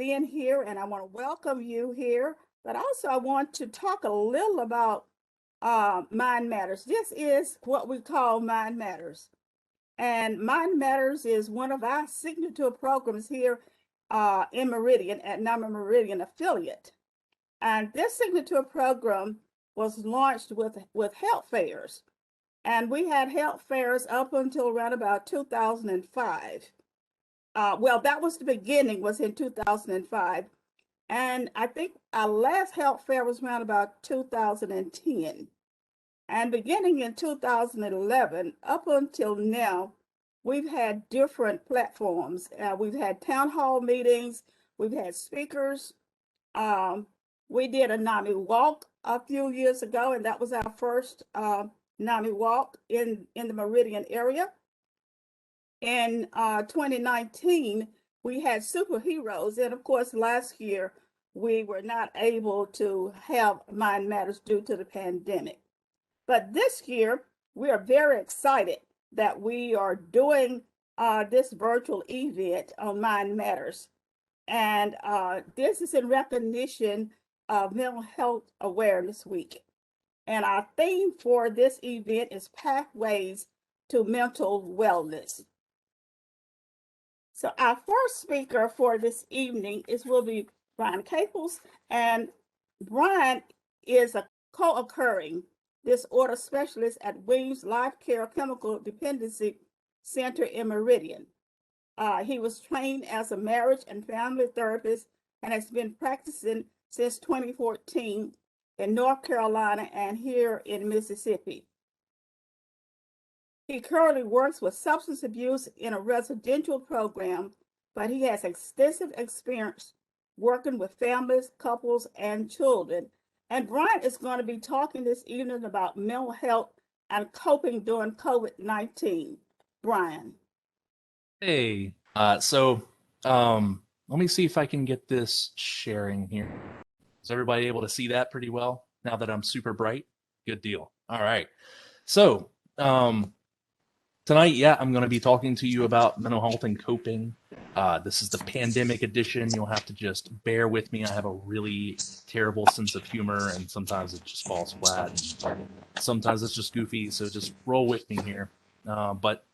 being here and I want to welcome you here. But also, I want to talk a little about Mind Matters. This is what we call Mind Matters. And Mind Matters is one of our signature programs here in Meridian at NAMI Meridian affiliate. And this signature program was launched with health fairs. And we had health fairs up until around about 2005. Well, that was the beginning, was in 2005. And I think our last health fair was around about 2010. And beginning in 2011, up until now, we've had different platforms. We've had town hall meetings, we've had speakers. Um, we did a NAMI walk a few years ago, and that was our first NAMI walk in the Meridian area. In 2019, we had superheroes. And of course, last year, we were not able to have Mind Matters due to the pandemic. But this year, we are very excited that we are doing this virtual event on Mind Matters. And this is in recognition of Mental Health Awareness Week. And our theme for this event is Pathways to Mental Wellness. So our first speaker for this evening will be Brian Caples, and Brian is a co-occurring disorder specialist at Weems Life Care Chemical Dependency Center in Meridian. He was trained as a marriage and family therapist and has been practicing since 2014 in North Carolina and here in Mississippi. He currently works with substance abuse in a residential program, but he has extensive experience working with families, couples, and children. And Brian is going to be talking this evening about mental health and coping during COVID-19. Brian. Hey, let me see if I can get this sharing here. Is everybody able to see that pretty well now that I'm super bright? Good deal. All right. So, tonight, I'm going to be talking to you about mental health and coping. This is the pandemic edition. You'll have to just bear with me. I have a really terrible sense of humor, and sometimes it just falls flat. And sometimes it's just goofy, so just roll with me here. But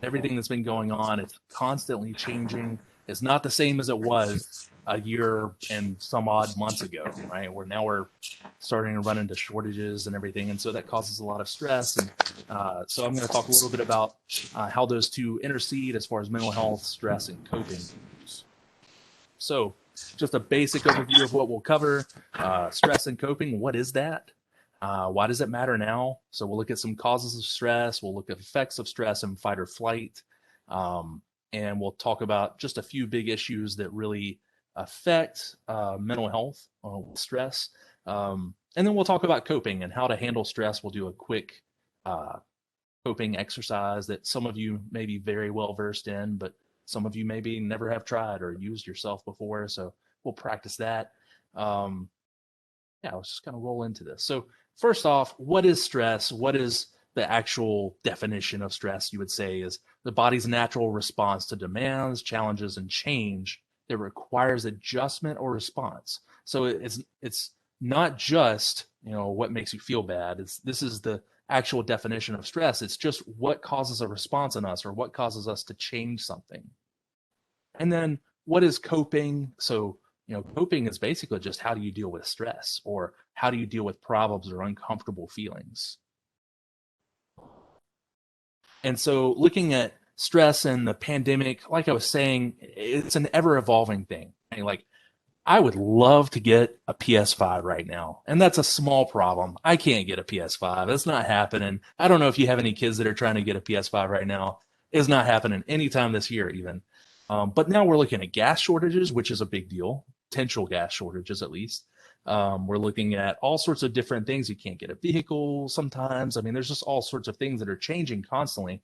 everything that's been going on, it's constantly changing. It's not the same as it was a year and some odd months ago, right? We're starting to run into shortages and everything, and so that causes a lot of stress. And so I'm going to talk a little bit about how those two intercede as far as mental health, stress, and coping. So just a basic overview of what we'll cover. Stress and coping, what is that? Why does it matter now? So we'll look at some causes of stress. We'll look at effects of stress and fight or flight. And we'll talk about just a few big issues that really affect mental health, stress. And then we'll talk about coping and how to handle stress. We'll do a quick coping exercise that some of you may be very well versed in, but some of you maybe never have tried or used yourself before. So we'll practice that. Let's just kind of roll into this. So first off, what is stress? What is the actual definition of stress? You would say is the body's natural response to demands, challenges, and change that requires adjustment or response. So it's not just what makes you feel bad. This is the actual definition of stress. It's just what causes a response in us or what causes us to change something. And then what is coping? So coping is basically just how do you deal with stress or how do you deal with problems or uncomfortable feelings. And so looking at stress and the pandemic, like I was saying, it's an ever evolving thing. Like I would love to get a PS5 right now, and that's a small problem. I can't get a PS5. That's not happening. I don't know if you have any kids that are trying to get a PS5 right now. It's not happening anytime this year even. But now we're looking at gas shortages, which is a big deal. Potential gas shortages, at least. We're looking at all sorts of different things. You can't get a vehicle sometimes. I mean, there's just all sorts of things that are changing constantly.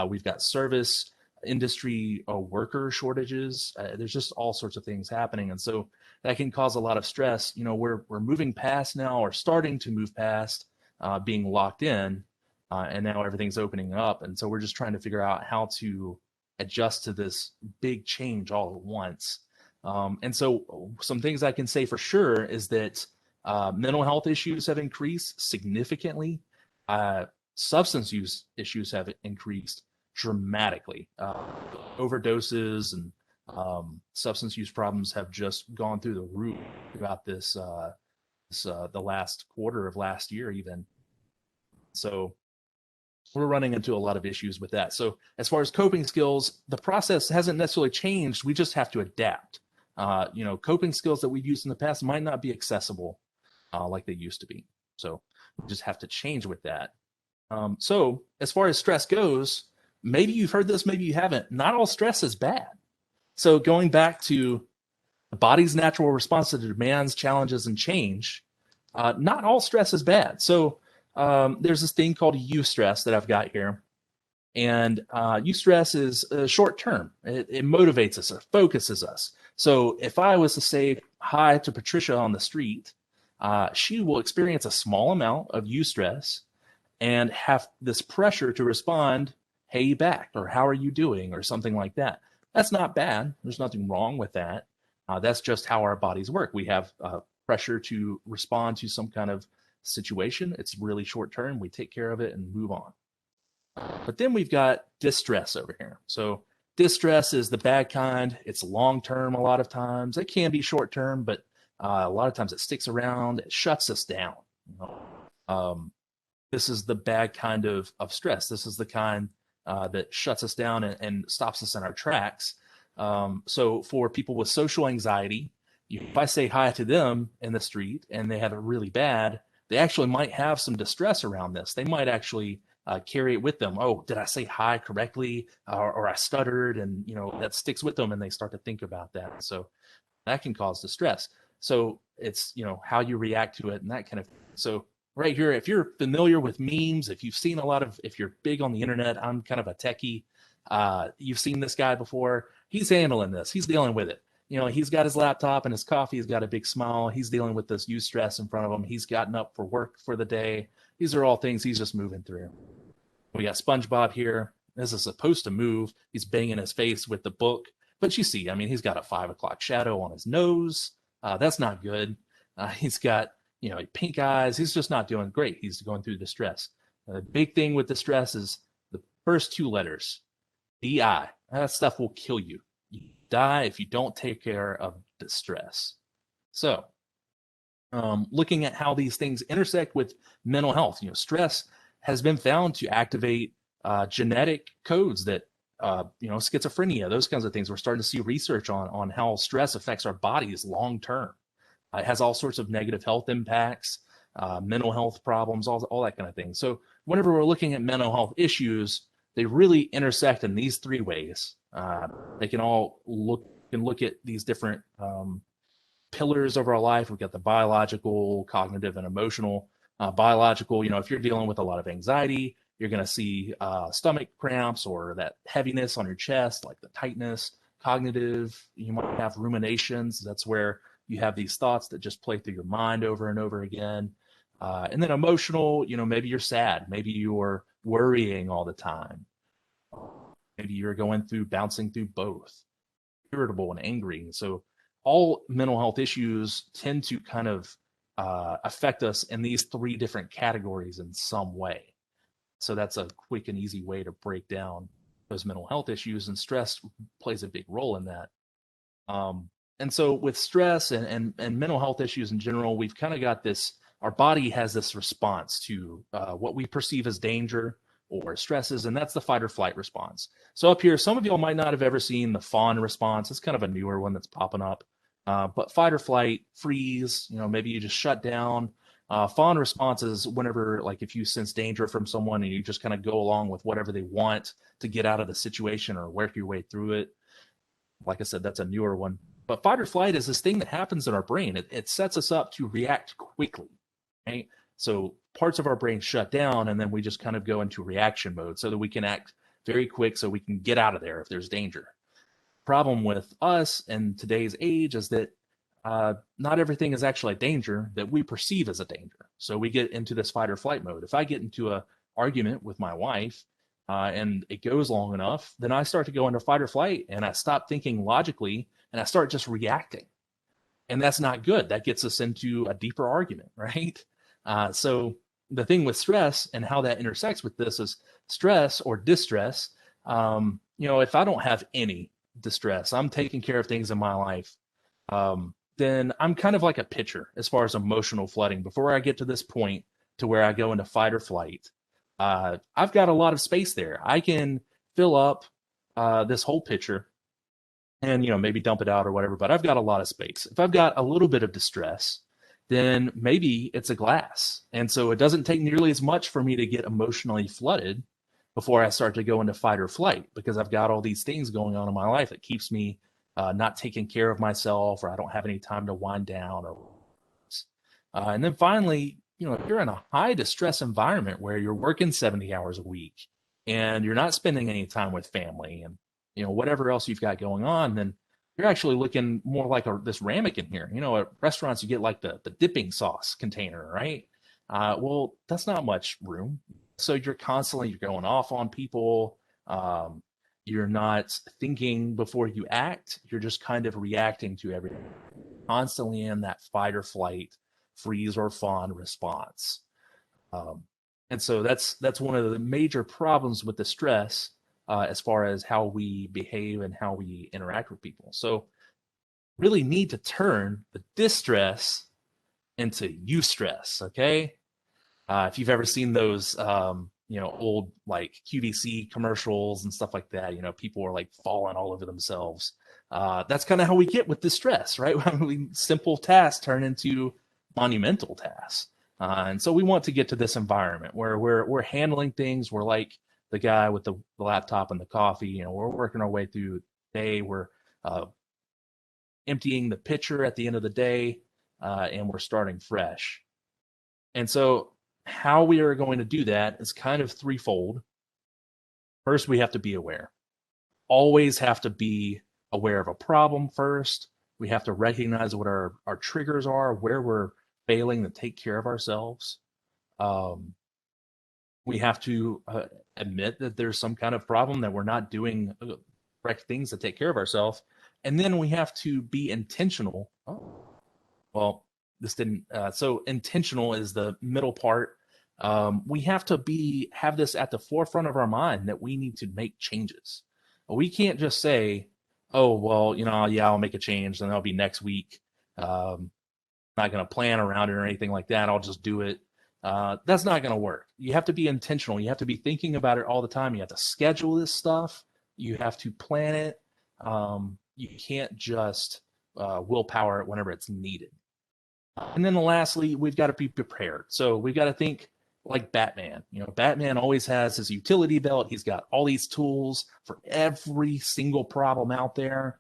We've got service industry worker shortages. There's just all sorts of things happening. And so that can cause a lot of stress. We're moving past now or starting to move past being locked in. And now everything's opening up. And so we're just trying to figure out how to adjust to this big change all at once. And so some things I can say for sure is that mental health issues have increased significantly. Substance use issues have increased dramatically. Overdoses and substance use problems have just gone through the roof throughout the last quarter of last year even. So we're running into a lot of issues with that. So as far as coping skills, the process hasn't necessarily changed. We just have to adapt. Coping skills that we've used in the past might not be accessible like they used to be. So we just have to change with that. So as far as stress goes, maybe you've heard this, maybe you haven't. Not all stress is bad. So going back to the body's natural response to demands, challenges, and change, not all stress is bad. So there's this thing called eustress that I've got here. And eustress is short term. It motivates us, it focuses us. So if I was to say hi to Patricia on the street, she will experience a small amount of eustress and have this pressure to respond, hey back, or how are you doing, or something like that. That's not bad. There's nothing wrong with that. That's just how our bodies work. We have pressure to respond to some kind of situation. It's really short term. We take care of it and move on. But then we've got distress over here. So distress is the bad kind. It's long term a lot of times. It can be short term, but a lot of times it sticks around. It shuts us down. This is the bad kind of stress. This is the kind that shuts us down and stops us in our tracks. So for people with social anxiety, if I say hi to them in the street and they have it really bad, they actually might have some distress around this. They might actually carry it with them. Oh, did I say hi correctly? Or I stuttered, and that sticks with them and they start to think about that. So that can cause distress. So it's, how you react to it and that kind of thing. So right here, if you're familiar with memes, if you're big on the internet, I'm kind of a techie. You've seen this guy before. He's handling this. He's dealing with it. He's got his laptop and his coffee. He's got a big smile. He's dealing with this eustress in front of him. He's gotten up for work for the day. These are all things he's just moving through. We got SpongeBob here. This is supposed to move. He's banging his face with the book. But you see, he's got a 5 o'clock shadow on his nose. That's not good. He's got, pink eyes. He's just not doing great. He's going through distress. The big thing with distress is the first 2 letters, DI. That stuff will kill you. You die if you don't take care of distress. So, looking at how these things intersect with mental health, stress has been found to activate genetic codes that, schizophrenia, those kinds of things. We're starting to see research on how stress affects our bodies long term. It has all sorts of negative health impacts, mental health problems, all that kind of thing. So whenever we're looking at mental health issues, they really intersect in these 3 ways. They can all look at these different pillars of our life. We've got the biological, cognitive, and emotional. Biological, if you're dealing with a lot of anxiety, you're going to see stomach cramps or that heaviness on your chest, like the tightness. Cognitive, you might have ruminations. That's where you have these thoughts that just play through your mind over and over again. And then emotional, maybe you're sad. Maybe you're worrying all the time. Maybe you're bouncing through both, irritable and angry. So all mental health issues tend to kind of affect us in these 3 different categories in some way. So that's a quick and easy way to break down those mental health issues, and stress plays a big role in that. And so with stress and mental health issues in general, we've kind of got this, our body has this response to what we perceive as danger or stresses, and that's the fight or flight response. So up here, some of y'all might not have ever seen the fawn response. It's kind of a newer one that's popping up. But fight or flight, freeze, maybe you just shut down. Fawn response is whenever, like if you sense danger from someone and you just kind of go along with whatever they want to get out of the situation or work your way through it. Like I said, that's a newer one. But fight or flight is this thing that happens in our brain. It sets us up to react quickly, right? So parts of our brain shut down and then we just kind of go into reaction mode so that we can act very quick so we can get out of there if there's danger. Problem with us in today's age is that not everything is actually a danger that we perceive as a danger. So we get into this fight or flight mode. If I get into an argument with my wife, and it goes long enough, then I start to go into fight or flight, and I stop thinking logically, and I start just reacting. And that's not good. That gets us into a deeper argument, right? So the thing with stress and how that intersects with this is stress or distress. If I don't have any distress, I'm taking care of things in my life, then I'm kind of like a pitcher as far as emotional flooding. Before I get to this point to where I go into fight or flight, I've got a lot of space there. I can fill up this whole pitcher and maybe dump it out or whatever, but I've got a lot of space. If I've got a little bit of distress, then maybe it's a glass. And so it doesn't take nearly as much for me to get emotionally flooded before I start to go into fight or flight, because I've got all these things going on in my life that keeps me not taking care of myself, or I don't have any time to wind down. And then finally, if you're in a high distress environment where you're working 70 hours a week and you're not spending any time with family and whatever else you've got going on, then you're actually looking more like this ramekin here. At restaurants, you get like the dipping sauce container, right? Well, that's not much room. So you're going off on people. You're not thinking before you act. You're just kind of reacting to everything, constantly in that fight or flight, freeze or fawn response. And so that's one of the major problems with the stress, as far as how we behave and how we interact with people. So really need to turn the distress into eustress. Okay. If you've ever seen those, old like QVC commercials and stuff like that, people are like falling all over themselves. That's kind of how we get with distress, right? Simple tasks turn into monumental tasks. And so we want to get to this environment where we're handling things. We're like the guy with the laptop and the coffee. We're working our way through the day. We're emptying the pitcher at the end of the day, and we're starting fresh. And so how we are going to do that is kind of threefold. First, we have to be aware. Always have to be aware of a problem first. We have to recognize what our triggers are, where we're failing to take care of ourselves. We have to admit that there's some kind of problem, that we're not doing correct things to take care of ourselves. And then we have to be intentional. Oh, well, this didn't. So intentional is the middle part. We have to have this at the forefront of our mind that we need to make changes. We can't just say, "Oh, well, yeah, I'll make a change, and that'll be next week." Not going to plan around it or anything like that. I'll just do it. That's not going to work. You have to be intentional. You have to be thinking about it all the time. You have to schedule this stuff. You have to plan it. You can't just willpower it whenever it's needed. And then lastly, we've got to be prepared. So we've got to think like Batman. Batman always has his utility belt. He's got all these tools for every single problem out there.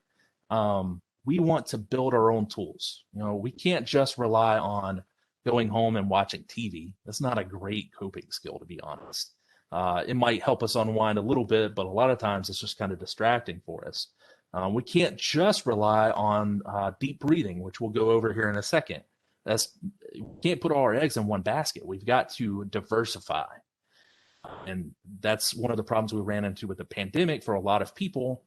We want to build our own tools. We can't just rely on going home and watching TV. That's not a great coping skill, to be honest. It might help us unwind a little bit, but a lot of times it's just kind of distracting for us. We can't just rely on deep breathing, which we'll go over here in a second. We can't put all our eggs in one basket. We've got to diversify. And that's one of the problems we ran into with the pandemic for a lot of people.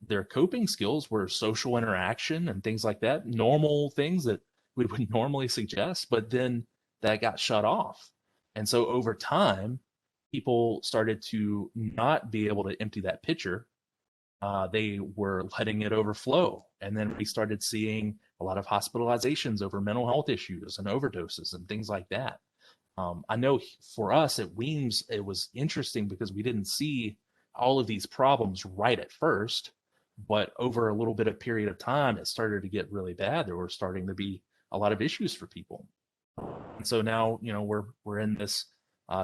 Their coping skills were social interaction and things like that, normal things that we would normally suggest, but then that got shut off. And so over time, people started to not be able to empty that pitcher. They were letting it overflow. And then we started seeing a lot of hospitalizations over mental health issues and overdoses and things like that. I know for us at Weems, it was interesting because we didn't see all of these problems right at first, but over a little bit of period of time, it started to get really bad. There were starting to be a lot of issues for people. And so now, we're in this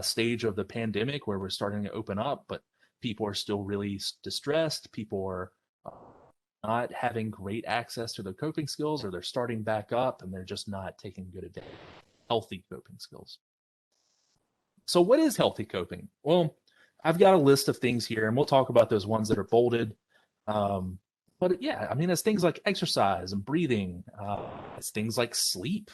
stage of the pandemic where we're starting to open up, but people are still really distressed. People are not having great access to their coping skills, or they're starting back up and they're just not taking good advantage of healthy coping skills. So what is healthy coping? Well, I've got a list of things here, and we'll talk about those ones that are bolded. But yeah, I mean, it's things like exercise and breathing. It's things like sleep.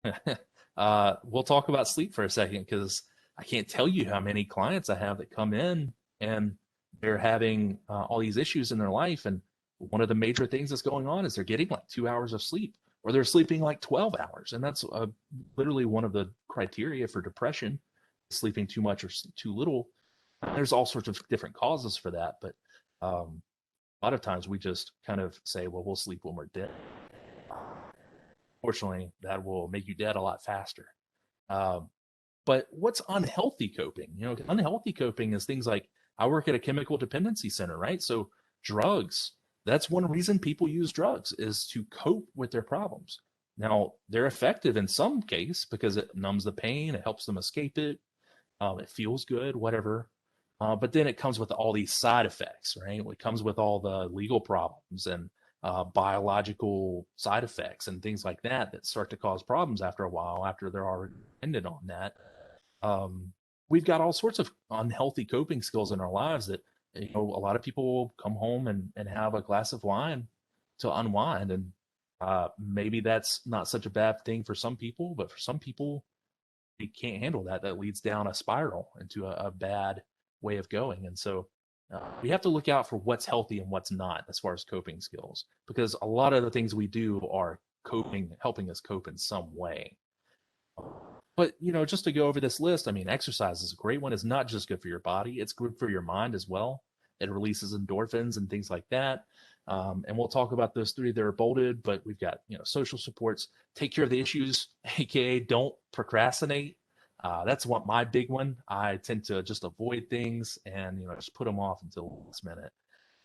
We'll talk about sleep for a second, because I can't tell you how many clients I have that come in and they're having all these issues in their life. And one of the major things that's going on is they're getting like 2 hours of sleep, or they're sleeping like 12 hours. And that's literally one of the criteria for depression, sleeping too much or too little. There's all sorts of different causes for that. But a lot of times we just kind of say, well, we'll sleep when we're dead. Fortunately, that will make you dead a lot faster. Um, but what's unhealthy coping? Unhealthy coping is things like, I work at a chemical dependency center, right? So drugs, that's one reason people use drugs, is to cope with their problems. Now, they're effective in some case because it numbs the pain, it helps them escape it, it feels good, whatever. But then it comes with all these side effects, right? It comes with all the legal problems and biological side effects and things like that that start to cause problems after a while, after they're already dependent on that. We've got all sorts of unhealthy coping skills in our lives that, a lot of people will come home and have a glass of wine to unwind. And maybe that's not such a bad thing for some people, but for some people, they can't handle that. That leads down a spiral into a bad way of going. And so we have to look out for what's healthy and what's not as far as coping skills, because a lot of the things we do are coping, helping us cope in some way. But just to go over this list, I mean, exercise is a great one. It's not just good for your body; it's good for your mind as well. It releases endorphins and things like that. And we'll talk about those three that are bolded. But we've got social supports. Take care of the issues, aka don't procrastinate. That's what my big one. I tend to just avoid things and just put them off until the last minute,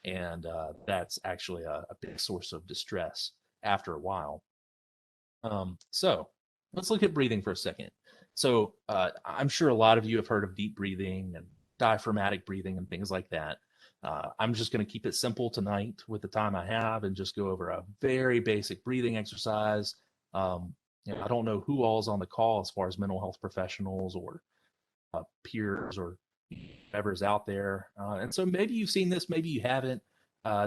and that's actually a big source of distress after a while. So let's look at breathing for a second. So I'm sure a lot of you have heard of deep breathing and diaphragmatic breathing and things like that. I'm just going to keep it simple tonight with the time I have and just go over a very basic breathing exercise. I don't know who all is on the call as far as mental health professionals or peers or whoever's out there. And so maybe you've seen this, maybe you haven't.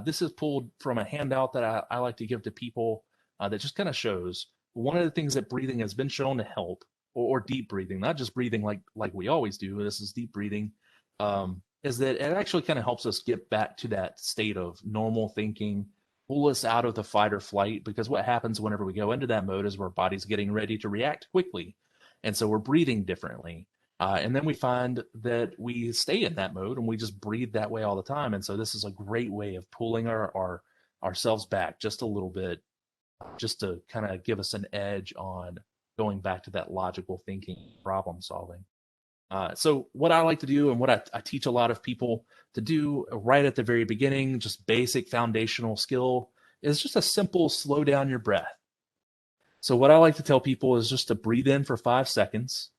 This is pulled from a handout that I like to give to people that just kind of shows one of the things that breathing has been shown to help, or deep breathing, not just breathing like we always do. This is deep breathing. Is that it actually kind of helps us get back to that state of normal thinking, pull us out of the fight or flight, because what happens whenever we go into that mode is our body's getting ready to react quickly. And so we're breathing differently. And then we find that we stay in that mode and we just breathe that way all the time. And so this is a great way of pulling ourselves back just a little bit, just to kind of give us an edge on going back to that logical thinking, problem solving. So what I like to do, and what I teach a lot of people to do right at the very beginning, just basic foundational skill, is just a simple slow down your breath. So what I like to tell people is just to breathe in for 5 seconds,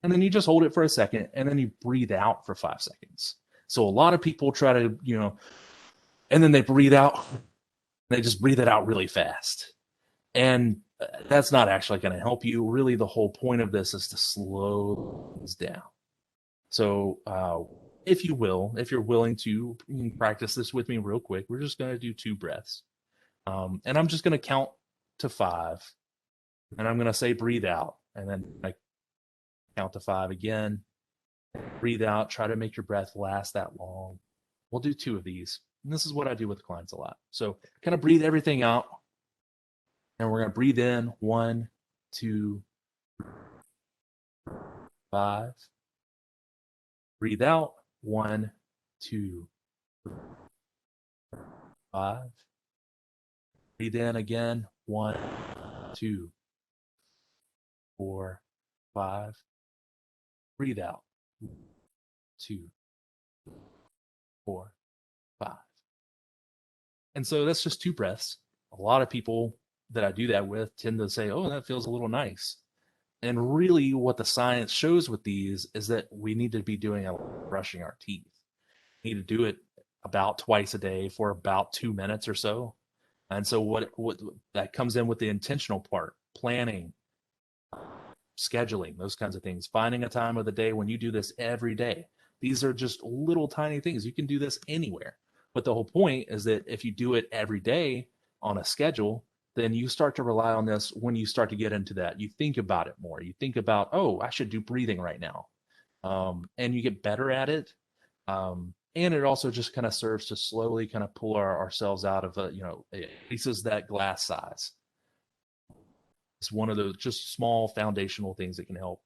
and then you just hold it for a second, and then you breathe out for 5 seconds. So a lot of people try to, and then they breathe out, they just breathe it out really fast. And that's not actually going to help you. Really, the whole point of this is to slow things down. So if you're willing to, you can practice this with me real quick. We're just going to do 2 breaths. And I'm just going to count to 5. And I'm going to say breathe out. And then I count to 5 again. Breathe out. Try to make your breath last that long. We'll do 2 of these. And this is what I do with clients a lot. So kind of breathe everything out. And we're going to breathe in 1, 2, 5. Breathe out 1, 2, 5. Breathe in again 1, 2, 4, 5. Breathe out 2, 4, 5. And so that's just 2 breaths. A lot of people that I do that with tend to say, oh, that feels a little nice. And really what the science shows with these is that we need to be doing a brushing our teeth. We need to do it about twice a day for about 2 minutes or so. And so what that comes in with the intentional part, planning, scheduling, those kinds of things, finding a time of the day when you do this every day. These are just little tiny things. You can do this anywhere. But the whole point is that if you do it every day on a schedule, then you start to rely on this when you start to get into that. You think about it more. You think about, oh, I should do breathing right now. And you get better at it. And And it also just kind of serves to slowly kind of pull ourselves out of, it increases that glass size. It's one of those just small foundational things that can help.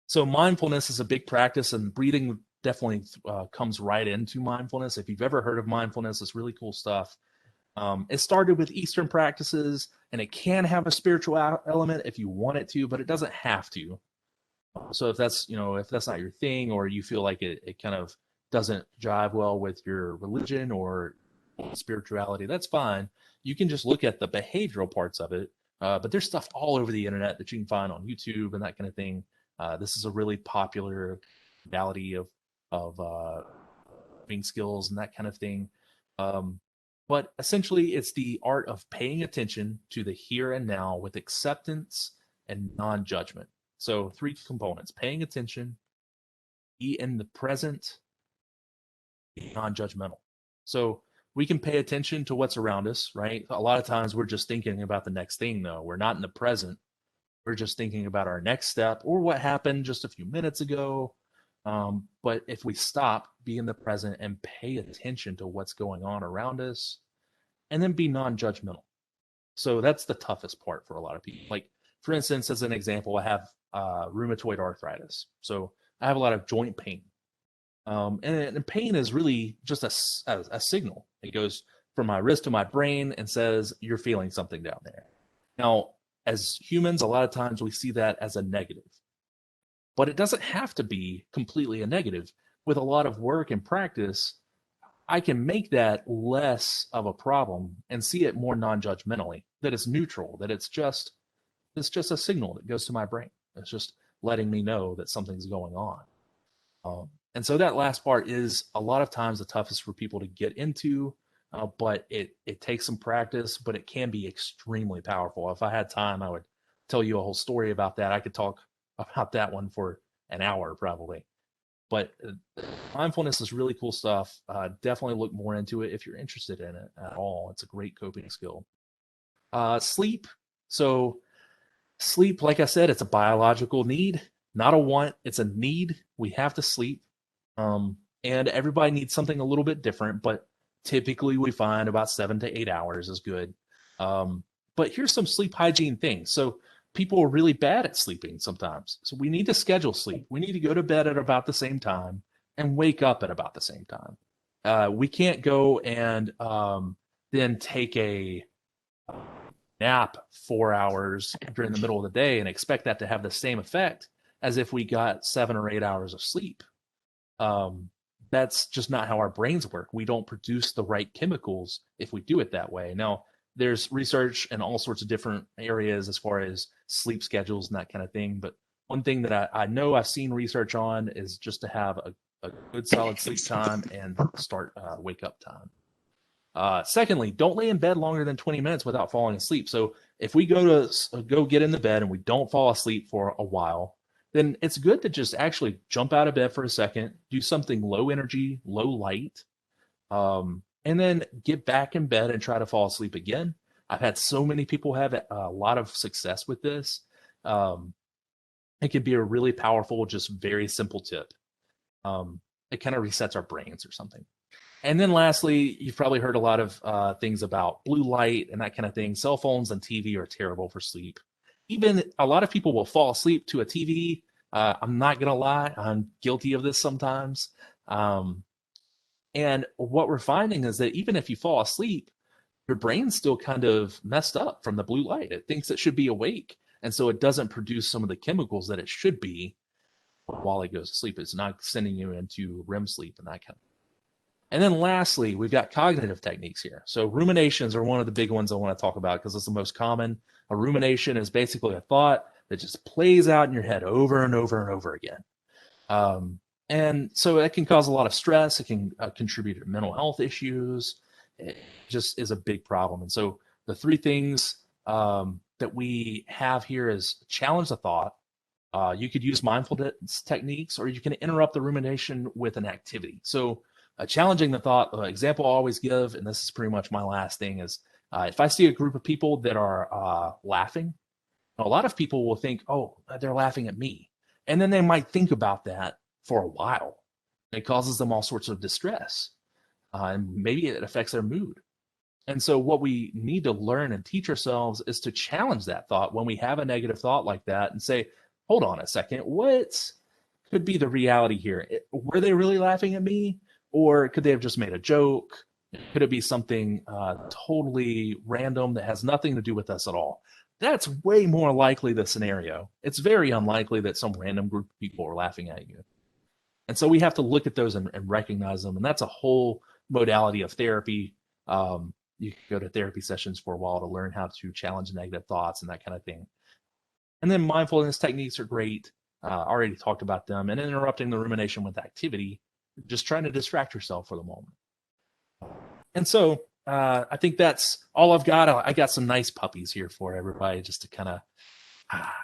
So mindfulness is a big practice, and breathing definitely comes right into mindfulness. If you've ever heard of mindfulness, it's really cool stuff. It started with Eastern practices, and it can have a spiritual element if you want it to, but it doesn't have to. So if that's not your thing, or you feel like it kind of doesn't jive well with your religion or spirituality, that's fine. You can just look at the behavioral parts of it. But there's stuff all over the internet that you can find on YouTube and that kind of thing. This is a really popular modality of living skills and that kind of thing. But essentially, it's the art of paying attention to the here and now with acceptance and non-judgment. So 3 components: paying attention, be in the present, be non-judgmental. So we can pay attention to what's around us, right? A lot of times we're just thinking about the next thing, though. We're not in the present. We're just thinking about our next step or what happened just a few minutes ago. But if we stop, be in the present, and pay attention to what's going on around us, and then be non-judgmental. So that's the toughest part for a lot of people. Like, for instance, as an example, I have rheumatoid arthritis. So I have a lot of joint pain. And pain is really just a signal. It goes from my wrist to my brain and says, you're feeling something down there. Now, as humans, a lot of times we see that as a negative. But it doesn't have to be completely a negative. With a lot of work and practice, I can make that less of a problem and see it more non-judgmentally, that it's neutral, that it's just a signal that goes to my brain. It's just letting me know that something's going on. And so that last part is a lot of times the toughest for people to get into, but it takes some practice, but it can be extremely powerful. If I had time, I would tell you a whole story about that. I could talk about that one for an hour probably. But mindfulness is really cool stuff. Definitely look more into it if you're interested in it at all. It's a great coping skill. Sleep. So sleep, like I said, it's a biological need, not a want. It's a need. We have to sleep. And everybody needs something a little bit different, but typically we find about 7 to 8 hours is good. But here's some sleep hygiene things. So people are really bad at sleeping sometimes. So we need to schedule sleep. We need to go to bed at about the same time and wake up at about the same time. We can't go and then take a nap 4 hours during the middle of the day and expect that to have the same effect as if we got 7 or 8 hours of sleep. That's just not how our brains work. We don't produce the right chemicals if we do it that way. Now, there's research in all sorts of different areas as far as sleep schedules and that kind of thing. But one thing that I know I've seen research on is just to have a good solid sleep time and start wake up time. Secondly, don't lay in bed longer than 20 minutes without falling asleep. So if we go get in the bed and we don't fall asleep for a while, then it's good to just actually jump out of bed for a second, do something low energy, low light, and then get back in bed and try to fall asleep again. I've had so many people have a lot of success with this. It can be a really powerful, just very simple tip. It kind of resets our brains or something. And then lastly, you've probably heard a lot of things about blue light and that kind of thing. Cell phones and TV are terrible for sleep. Even a lot of people will fall asleep to a TV. I'm not going to lie. I'm guilty of this sometimes. And what we're finding is that even if you fall asleep, your brain's still kind of messed up from the blue light. It thinks it should be awake. And so it doesn't produce some of the chemicals that it should be while it goes to sleep. It's not sending you into REM sleep and that kind of. And then lastly, we've got cognitive techniques here. So ruminations are one of the big ones I want to talk about because it's the most common. A rumination is basically a thought that just plays out in your head over and over and over again. And so it can cause a lot of stress. It can contribute to mental health issues. It just is a big problem. And so the 3 things that we have here is challenge the thought. You could use mindfulness techniques, or you can interrupt the rumination with an activity. So challenging the thought, example I always give, and this is pretty much my last thing, is if I see a group of people that are laughing, a lot of people will think, oh, they're laughing at me. And then they might think about that for a while. It causes them all sorts of distress, and maybe it affects their mood. And so, what we need to learn and teach ourselves is to challenge that thought when we have a negative thought like that and say, hold on a second, what could be the reality here? Were they really laughing at me? Or could they have just made a joke? Could it be something totally random that has nothing to do with us at all? That's way more likely the scenario. It's very unlikely that some random group of people are laughing at you. And so we have to look at those and recognize them. And that's a whole modality of therapy. You can go to therapy sessions for a while to learn how to challenge negative thoughts and that kind of thing. And then mindfulness techniques are great. Already talked about them. And interrupting the rumination with activity, just trying to distract yourself for the moment. And so I think that's all I've got. I got some nice puppies here for everybody just to kind of,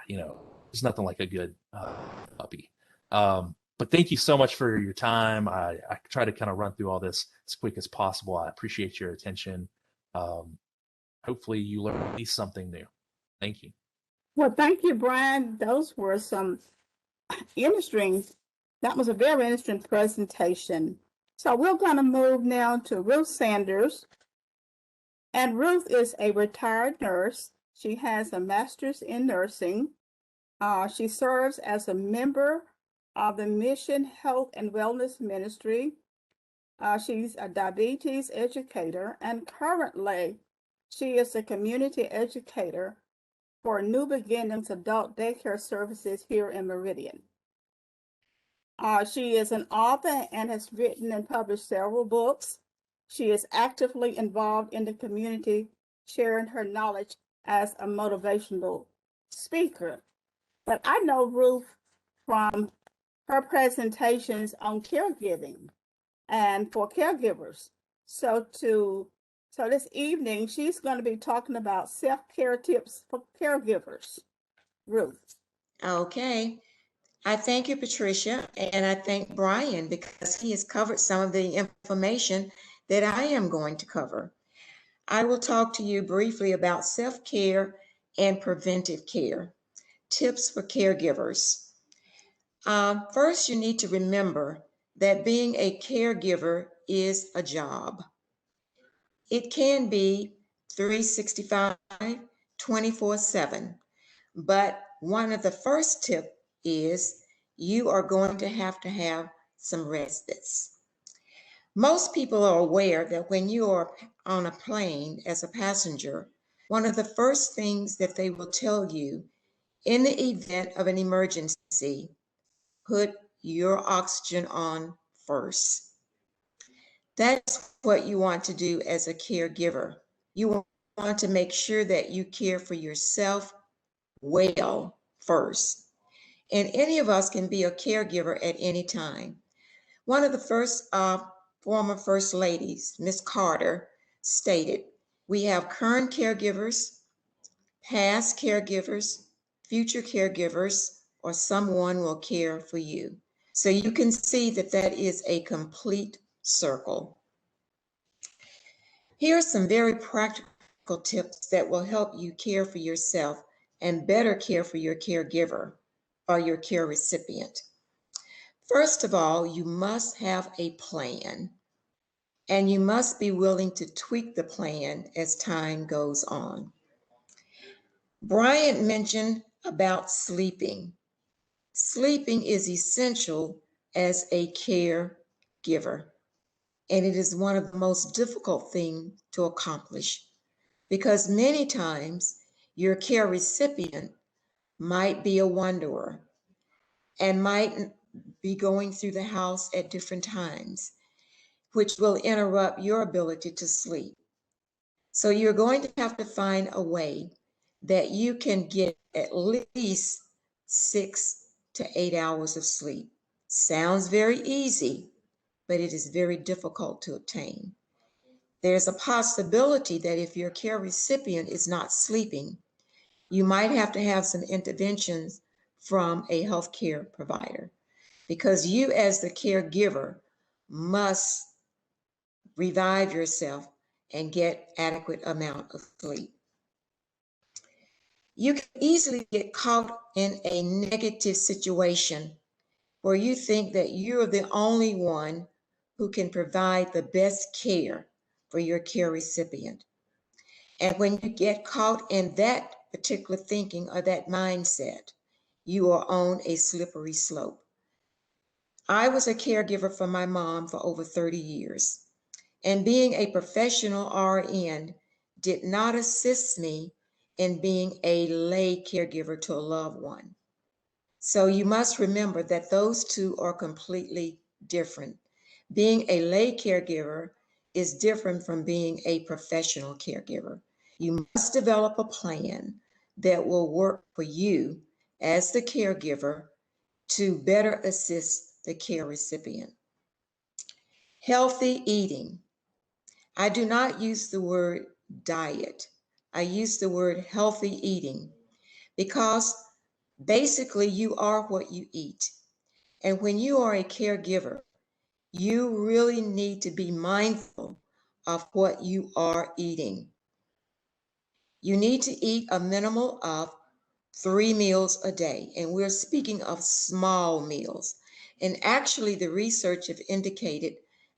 there's nothing like a good puppy. But thank you so much for your time. I try to kind of run through all this as quick as possible. I appreciate your attention. Hopefully you learned at least something new. Thank you. Well, thank you, Brian. Those were some interesting, that was a very interesting presentation. So we're going to move now to Ruth Sanders. And Ruth is a retired nurse. She has a master's in nursing. She serves as a member of the Mission Health and Wellness Ministry. She's a diabetes educator, and currently she is a community educator for New Beginnings Adult Daycare Services here in Meridian. She is an author and has written and published several books. She is actively involved in the community, sharing her knowledge as a motivational speaker. But I know Ruth from her presentations on caregiving and for caregivers. So this evening, she's going to be talking about self-care tips for caregivers. Ruth. Okay. I thank you, Patricia, and I thank Brian because he has covered some of the information that I am going to cover. I will talk to you briefly about self-care and preventive care, tips for caregivers. First, you need to remember that being a caregiver is a job. It can be 365, 24/7, but one of the first tips is you are going to have some respites. Most people are aware that when you are on a plane as a passenger, one of the first things that they will tell you in the event of an emergency, put your oxygen on first. That's what you want to do as a caregiver. You want to make sure that you care for yourself well first. And any of us can be a caregiver at any time. One of the first former First Ladies, Miss Carter, stated, we have current caregivers, past caregivers, future caregivers, or someone will care for you. So you can see that that is a complete circle. Here are some very practical tips that will help you care for yourself and better care for your caregiver or your care recipient. First of all, you must have a plan, and you must be willing to tweak the plan as time goes on. Brian mentioned about sleeping. Sleeping is essential as a caregiver, and it is one of the most difficult things to accomplish because many times your care recipient might be a wanderer and might be going through the house at different times, which will interrupt your ability to sleep. So you're going to have to find a way that you can get at least 6 to 8 hours of sleep. Sounds very easy, but it is very difficult to obtain. There's a possibility that if your care recipient is not sleeping, you might have to have some interventions from a healthcare provider because you as the caregiver must revive yourself and get adequate amount of sleep. You can easily get caught in a negative situation where you think that you're the only one who can provide the best care for your care recipient. And when you get caught in that particular thinking or that mindset, you are on a slippery slope. I was a caregiver for my mom for over 30 years, and being a professional RN did not assist me in being a lay caregiver to a loved one. So you must remember that those two are completely different. Being a lay caregiver is different from being a professional caregiver. You must develop a plan that will work for you as the caregiver to better assist the care recipient. Healthy eating. I do not use the word diet. I use the word healthy eating because basically you are what you eat. And when you are a caregiver, you really need to be mindful of what you are eating. You need to eat a minimum of 3 meals a day, and we're speaking of small meals. And actually, the research have indicated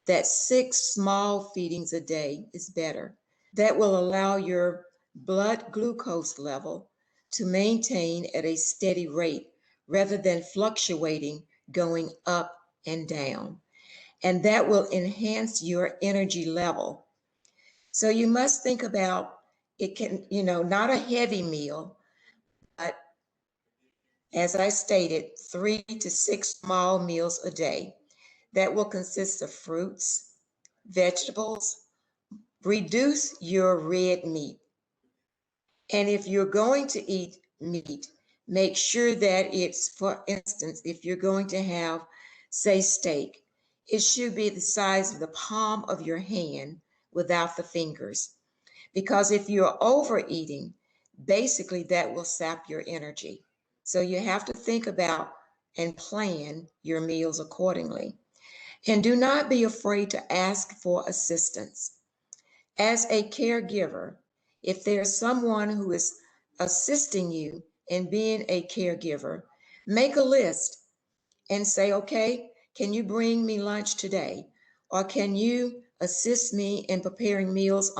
that 6 small feedings a day is better. That will allow your blood glucose level to maintain at a steady rate rather than fluctuating, going up and down. And that will enhance your energy level. So you must think about it can, not a heavy meal, but as I stated, 3 to 6 small meals a day that will consist of fruits, vegetables. Reduce your red meat. And if you're going to eat meat, make sure that it's, for instance, if you're going to have, say, steak, it should be the size of the palm of your hand without the fingers. Because if you're overeating, basically that will sap your energy. So you have to think about and plan your meals accordingly. And do not be afraid to ask for assistance. As a caregiver, if there's someone who is assisting you in being a caregiver, make a list and say, okay, can you bring me lunch today? Or can you assist me in preparing meals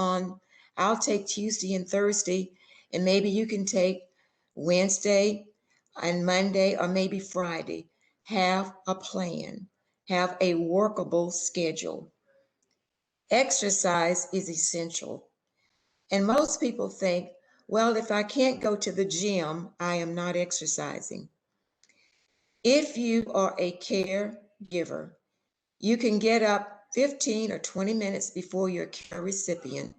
I'll take Tuesday and Thursday, and maybe you can take Wednesday and Monday, or maybe Friday. Have a plan, have a workable schedule. Exercise is essential. And most people think, well, if I can't go to the gym, I am not exercising. If you are a caregiver, you can get up 15 or 20 minutes before your care recipient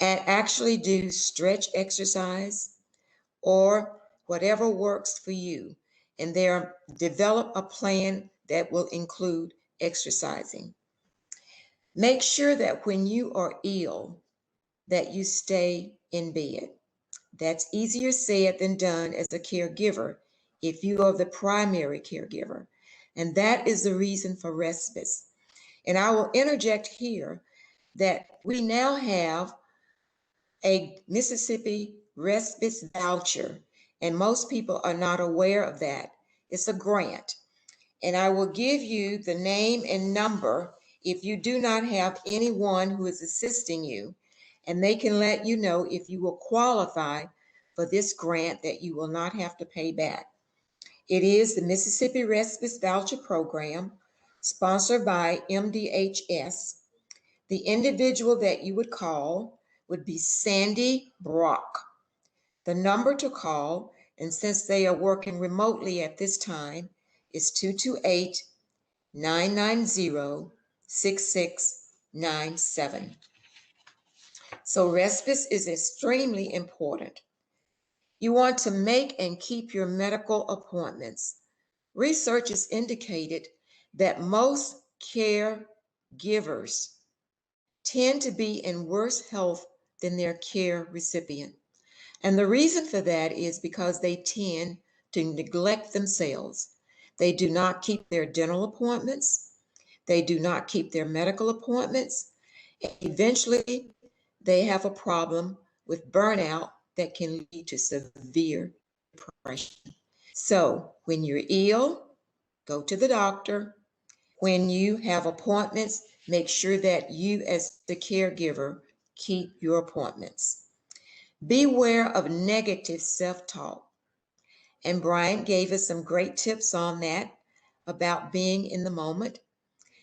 and actually do stretch exercise or whatever works for you. And develop a plan that will include exercising. Make sure that when you are ill, that you stay in bed. That's easier said than done as a caregiver if you are the primary caregiver. And that is the reason for respite. And I will interject here that we now have a Mississippi respite voucher, and most people are not aware of that. It's a grant. And I will give you the name and number if you do not have anyone who is assisting you, and they can let you know if you will qualify for this grant that you will not have to pay back. It is the Mississippi Respite Voucher Program, sponsored by MDHS. The individual that you would call would be Sandy Brock. The number to call, and since they are working remotely at this time, is 228-990-6697. So respite is extremely important. You want to make and keep your medical appointments. Research has indicated that most caregivers tend to be in worse health than their care recipient. And the reason for that is because they tend to neglect themselves. They do not keep their dental appointments. They do not keep their medical appointments. And eventually, they have a problem with burnout that can lead to severe depression. So when you're ill, go to the doctor. When you have appointments, make sure that you as the caregiver keep your appointments. Beware of negative self-talk. And Brian gave us some great tips on that about being in the moment.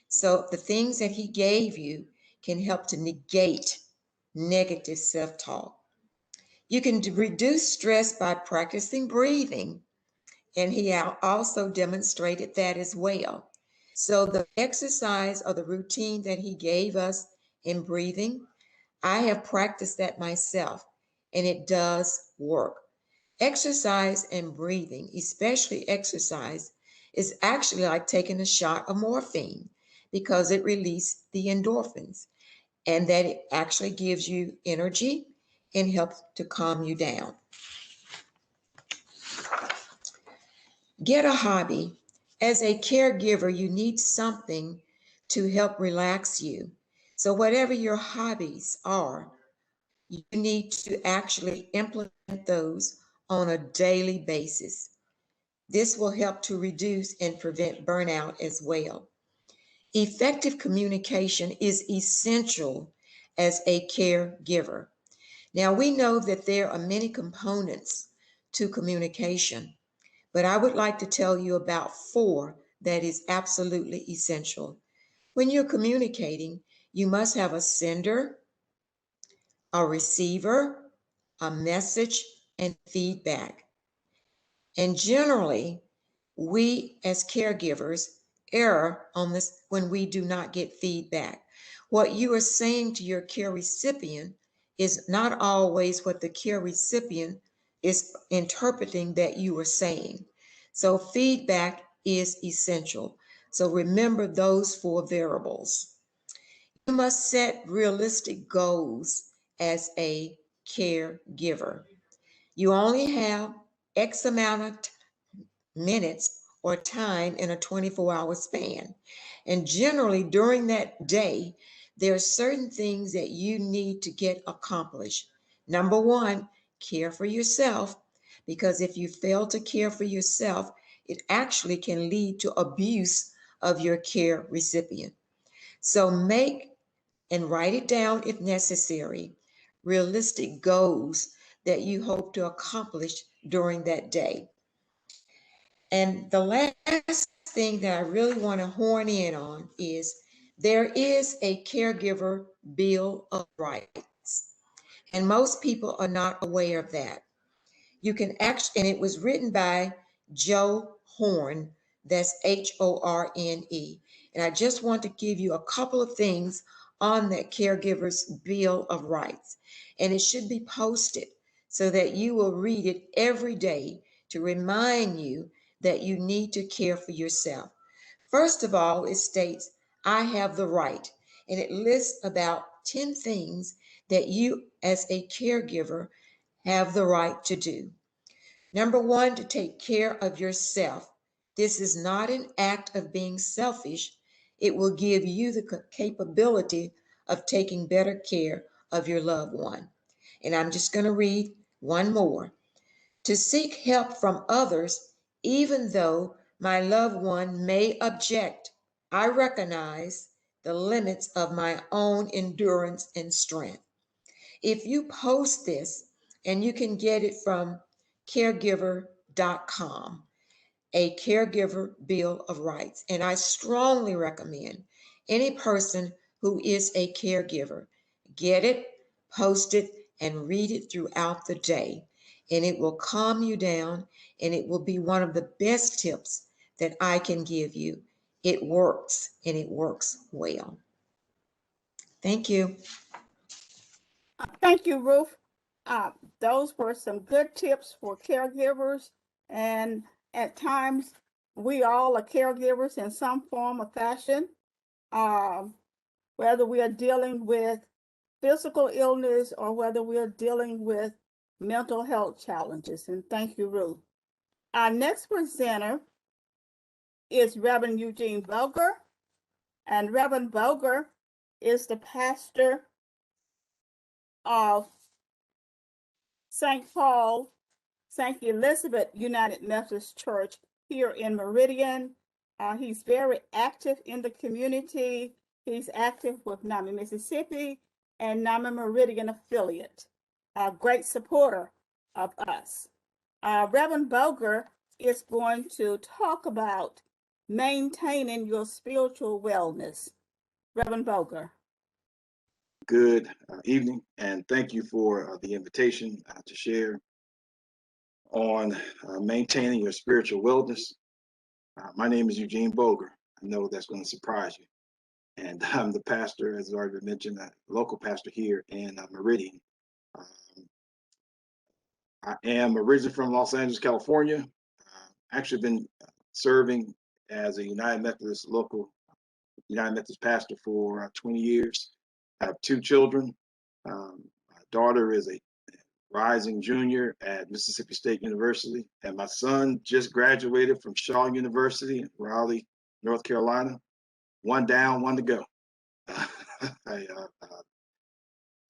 So the things that he gave you can help to negate negative self-talk. You can reduce stress by practicing breathing, and he also demonstrated that as well. So the exercise or the routine that he gave us in breathing, I have practiced that myself, and it does work. Exercise and breathing, especially exercise, is actually like taking a shot of morphine because it releases the endorphins, and that it actually gives you energy and helps to calm you down. Get a hobby. As a caregiver, you need something to help relax you. So whatever your hobbies are, you need to actually implement those on a daily basis. This will help to reduce and prevent burnout as well. Effective communication is essential as a caregiver. Now, we know that there are many components to communication, but I would like to tell you about 4 that is absolutely essential. When you're communicating, you must have a sender, a receiver, a message, and feedback. And generally, we as caregivers err on this when we do not get feedback. What you are saying to your care recipient is not always what the care recipient is interpreting that you are saying. So feedback is essential. So remember those 4 variables. You must set realistic goals as a caregiver. You only have X amount of minutes or time in a 24-hour span. And generally during that day, there are certain things that you need to get accomplished. Number 1, care for yourself, because if you fail to care for yourself, it actually can lead to abuse of your care recipient. So make and write it down if necessary, realistic goals that you hope to accomplish during that day. And the last thing that I really want to horn in on is there is a caregiver bill of rights. And most people are not aware of that. You can actually, and it was written by Joe Horn, that's Horne. And I just want to give you a couple of things on that caregiver's bill of rights. And it should be posted so that you will read it every day to remind you that you need to care for yourself. First of all, it states, I have the right, and it lists about 10 things that you as a caregiver have the right to do. Number 1, to take care of yourself. This is not an act of being selfish. It will give you the capability of taking better care of your loved one. And I'm just going to read one more. To seek help from others, even though my loved one may object. I recognize the limits of my own endurance and strength. If you post this, and you can get it from caregiver.com, a caregiver bill of rights. And I strongly recommend any person who is a caregiver get it, post it, and read it throughout the day. And it will calm you down, and it will be one of the best tips that I can give you. It works, and it works well. Thank you. Thank you, Ruth. Those were some good tips for caregivers. And at times, we all are caregivers in some form or fashion, um, whether we are dealing with physical illness or whether we are dealing with mental health challenges. And thank you, Ruth. Our next presenter is Reverend Eugene Boger. And Reverend Boger is the pastor of St. Paul, St. Elizabeth United Methodist Church here in Meridian. He's very active in the community. He's active with NAMI Mississippi and NAMI Meridian affiliate, a great supporter of us. Reverend Boger is going to talk about maintaining your spiritual wellness. Reverend Boger. Good evening, and thank you for the invitation to share on maintaining your spiritual wellness. My name is Eugene Boger. I know that's going to surprise you. And I'm the pastor, as already been mentioned, local pastor here in Meridian. I am originally from Los Angeles, California. Actually been serving as a local United Methodist pastor for 20 years. I have 2 children. My daughter is a rising junior at Mississippi State University, and my son just graduated from Shaw University in Raleigh, North Carolina. One down, one to go. I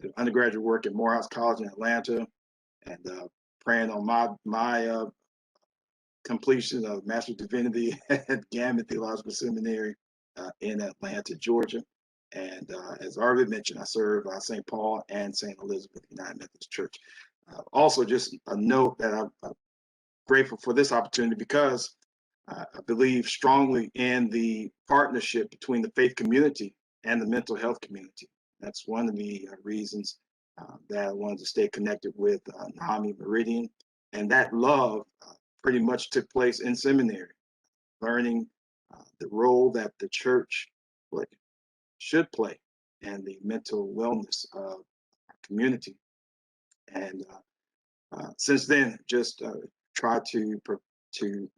did undergraduate work at Morehouse College in Atlanta, and praying on my completion of Master of Divinity at Gammon Theological Seminary in Atlanta, Georgia. And as already mentioned, I serve St. Paul and St. Elizabeth United Methodist Church. Also, just a note that I'm grateful for this opportunity because I believe strongly in the partnership between the faith community and the mental health community. That's one of the reasons that I wanted to stay connected with NAMI Meridian. And that love pretty much took place in seminary, learning the role that the church should play in the mental wellness of our community. And since then, just try to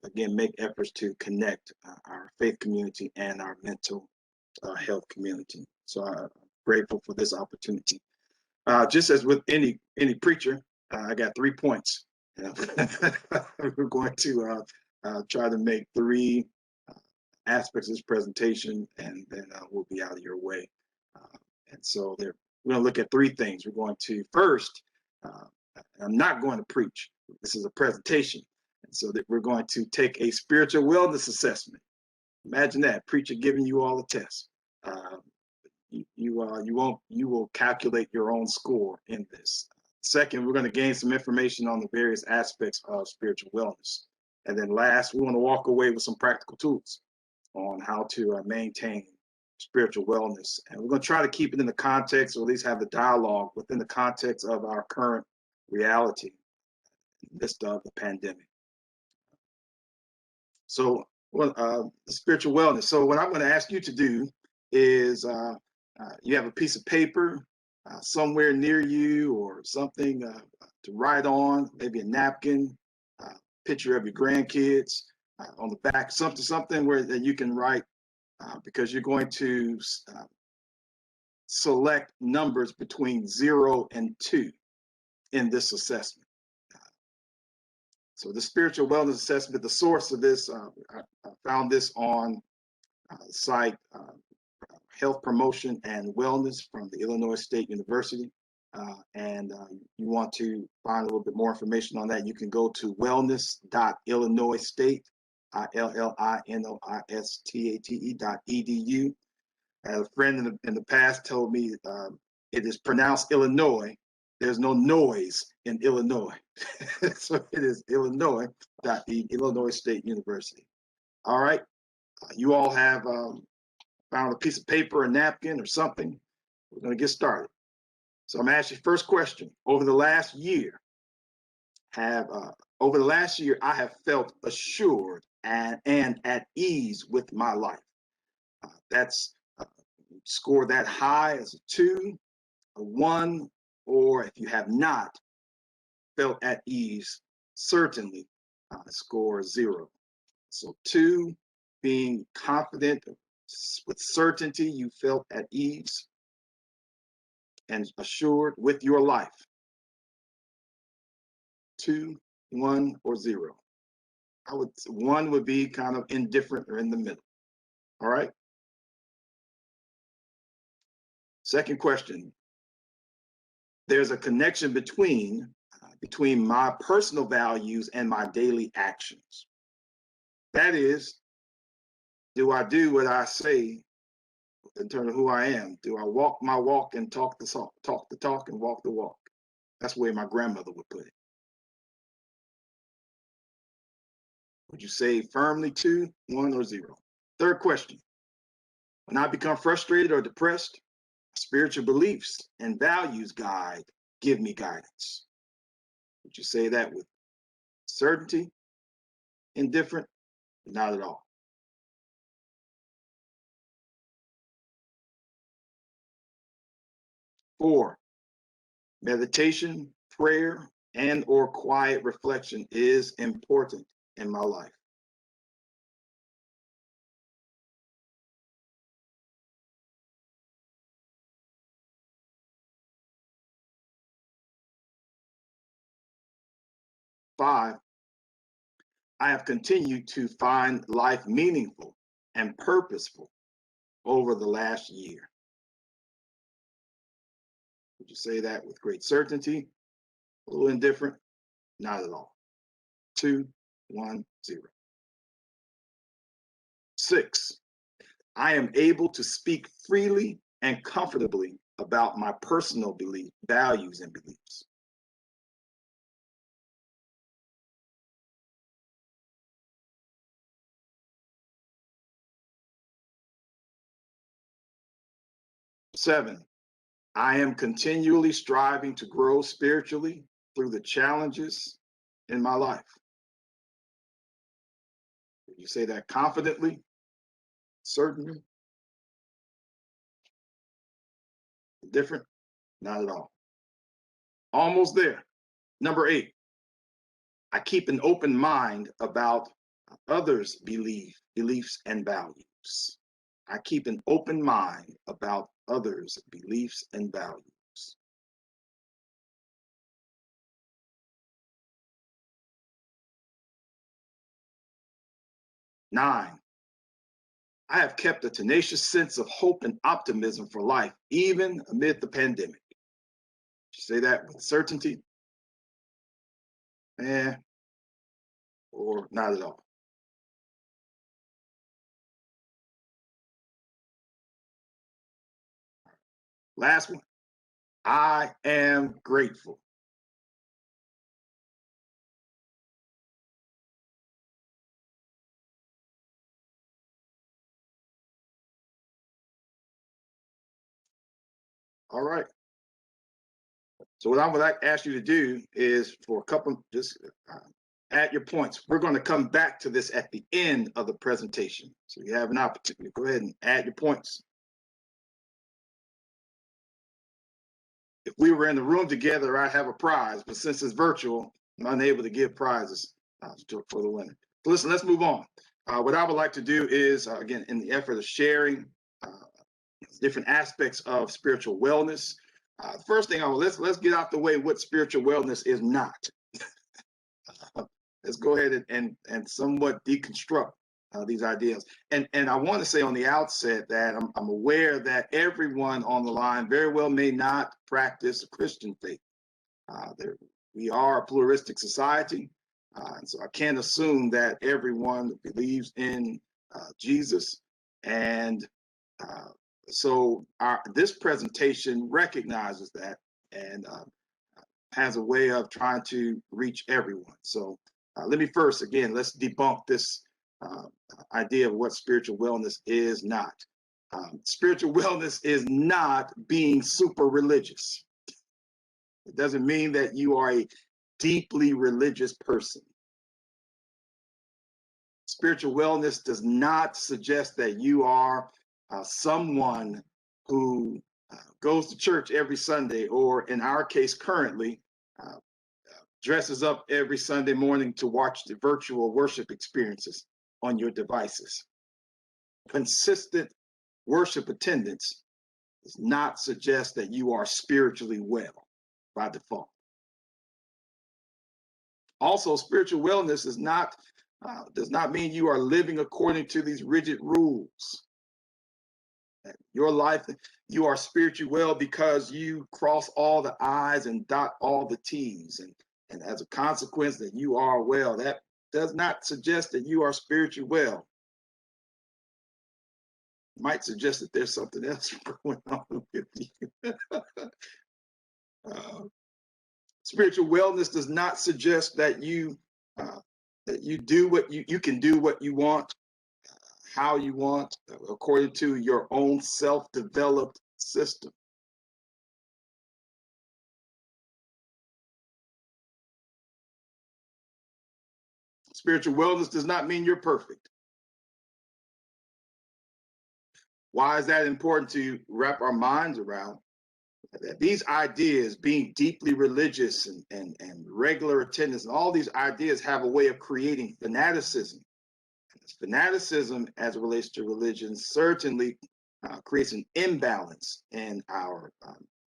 again make efforts to connect our faith community and our mental health community. So I'm grateful for this opportunity. Just as with any preacher, I got 3 points. We're going to try to make 3 aspects of this presentation, and then we'll be out of your way. And so we're going to look at 3 things. We're going to first, I'm not going to preach. This is a presentation. And so that we're going to take a spiritual wellness assessment. Imagine that, preacher giving you all the tests. You will calculate your own score in this. Second, we're going to gain some information on the various aspects of spiritual wellness. And then last, we want to walk away with some practical tools on how to maintain spiritual wellness. And we're going to try to keep it in the context, or at least have the dialogue within the context of our current reality in the midst of the pandemic. So, spiritual wellness. So what I'm going to ask you to do is you have a piece of paper somewhere near you, or something to write on, maybe a napkin, picture of your grandkids on the back, something where that you can write, because you're going to select numbers between 0 and 2 in this assessment. So the spiritual wellness assessment, the source of this, I found this on the site Health Promotion and Wellness from the Illinois State University. And you want to find a little bit more information on that, you can go to wellness.illinoisstate, ILLINOISTATE.edu. A friend in the past told me it is pronounced Illinois. There's no noise in Illinois. So it is Illinois State University. All right. You all have found a piece of paper, a napkin, or something. We're going to get started. So I'm going to ask you first question. Over the last year, I have felt assured and at ease with my life. That's score that high as a 2, a 1, or if you have not felt at ease, certainly score 0. So 2, being confident, with certainty you felt at ease and assured with your life. 2, 1, or 0. 1 would be kind of indifferent or in the middle. All right. Second question. There's a connection between my personal values and my daily actions. That is, Do I do what I say in terms of who I am? Do I walk my walk and talk the talk and walk the walk? That's the way my grandmother would put it. Would you say firmly 2, 1, or 0? Third question. When I become frustrated or depressed, spiritual beliefs and values give me guidance. Would you say that with certainty, indifferent? Not at all. 4, meditation, prayer, and or quiet reflection is important in my life. 5, I have continued to find life meaningful and purposeful over the last year. Would you say that with great certainty? A little indifferent? Not at all. 2, 1, 0. 6, I am able to speak freely and comfortably about my personal values and beliefs. 7, I am continually striving to grow spiritually through the challenges in my life. Would you say that confidently? Certainly? Different? Not at all. Almost there. Number 8, I keep an open mind about others' beliefs and values. I keep an open mind about others' beliefs and values. 9, I have kept a tenacious sense of hope and optimism for life, even amid the pandemic. You say that with certainty? Or not at all. Last one. I am grateful. All right. So what I would like to ask you to do is for a couple, just add your points. We're going to come back to this at the end of the presentation. So you have an opportunity. Go ahead and add your points. If we were in the room together, I'd have a prize, but since it's virtual, I'm unable to give prizes for the winner. So listen, let's move on. What I would like to do is, again, in the effort of sharing different aspects of spiritual wellness, first thing, let's get out the way what spiritual wellness is not. Let's go ahead and somewhat deconstruct these ideas. And I want to say on the outset that I'm aware that everyone on the line very well may not practice a Christian faith. We are a pluralistic society, and so I can't assume that everyone believes in Jesus. And so this presentation recognizes that and has a way of trying to reach everyone. So let me first, again, let's debunk this idea of what spiritual wellness is not. Spiritual wellness is not being super religious. It doesn't mean that you are a deeply religious person. Spiritual wellness does not suggest that you are someone who goes to church every Sunday, or in our case currently, dresses up every Sunday morning to watch the virtual worship experiences on your devices. Consistent worship attendance does not suggest that you are spiritually well by default. Also, spiritual wellness does not mean you are living according to these rigid rules. Your life, you are spiritually well because you cross all the I's and dot all the T's. And as a consequence that you are well, that does not suggest that you are spiritually well. might suggest that there's something else going on with you. Spiritual wellness does not suggest that you do what you can do what you want, how you want, according to your own self-developed system. Spiritual wellness does not mean you're perfect. Why is that important to wrap our minds around? That these ideas, being deeply religious and regular attendance, and all these ideas have a way of creating fanaticism. Fanaticism, as it relates to religion, certainly creates an imbalance in our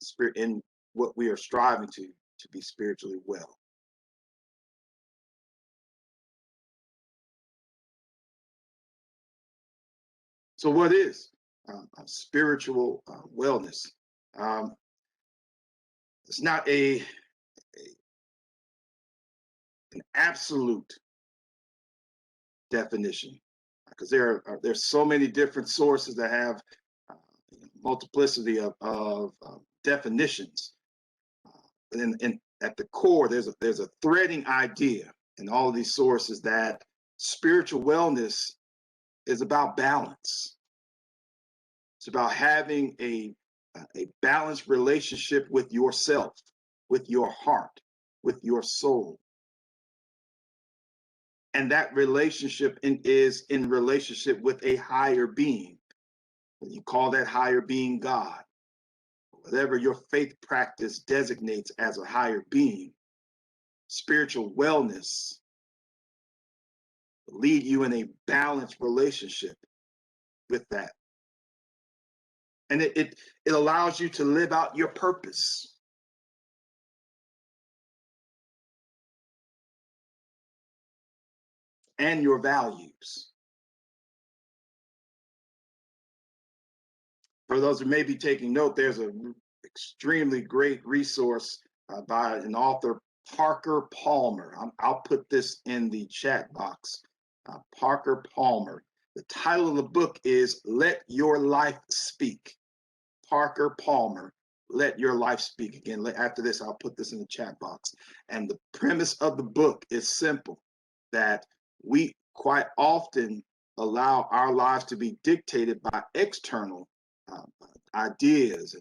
spirit, in what we are striving to be spiritually well. So, what is spiritual wellness? It's not an absolute definition, because there's so many different sources that have multiplicity of definitions. And at the core, there's a threading idea in all of these sources that spiritual wellness is about balance. It's about having a balanced relationship with yourself, with your heart, with your soul. And that relationship is in relationship with a higher being. You call that higher being God. Whatever your faith practice designates as a higher being, spiritual wellness will lead you in a balanced relationship with that. And it allows you to live out your purpose. And your values. For those who may be taking note, there's an extremely great resource by an author, Parker Palmer. I'll put this in the chat box. Parker Palmer. The title of the book is Let Your Life Speak. Parker Palmer, Let Your Life Speak. Again, after this, I'll put this in the chat box. And the premise of the book is simple, that we quite often allow our lives to be dictated by external ideas.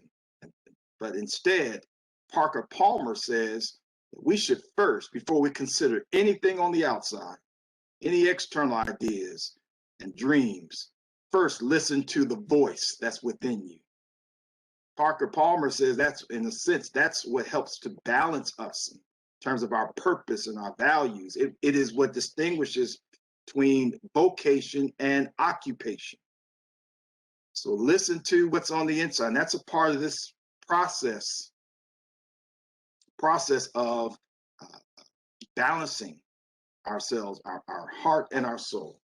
But instead, Parker Palmer says that we should first, before we consider anything on the outside, any external ideas and dreams, first listen to the voice that's within you. Parker Palmer says that's, in a sense, that's what helps to balance us in terms of our purpose and our values. It is what distinguishes between vocation and occupation. So listen to what's on the inside. And that's a part of this process of balancing ourselves, our heart and our soul.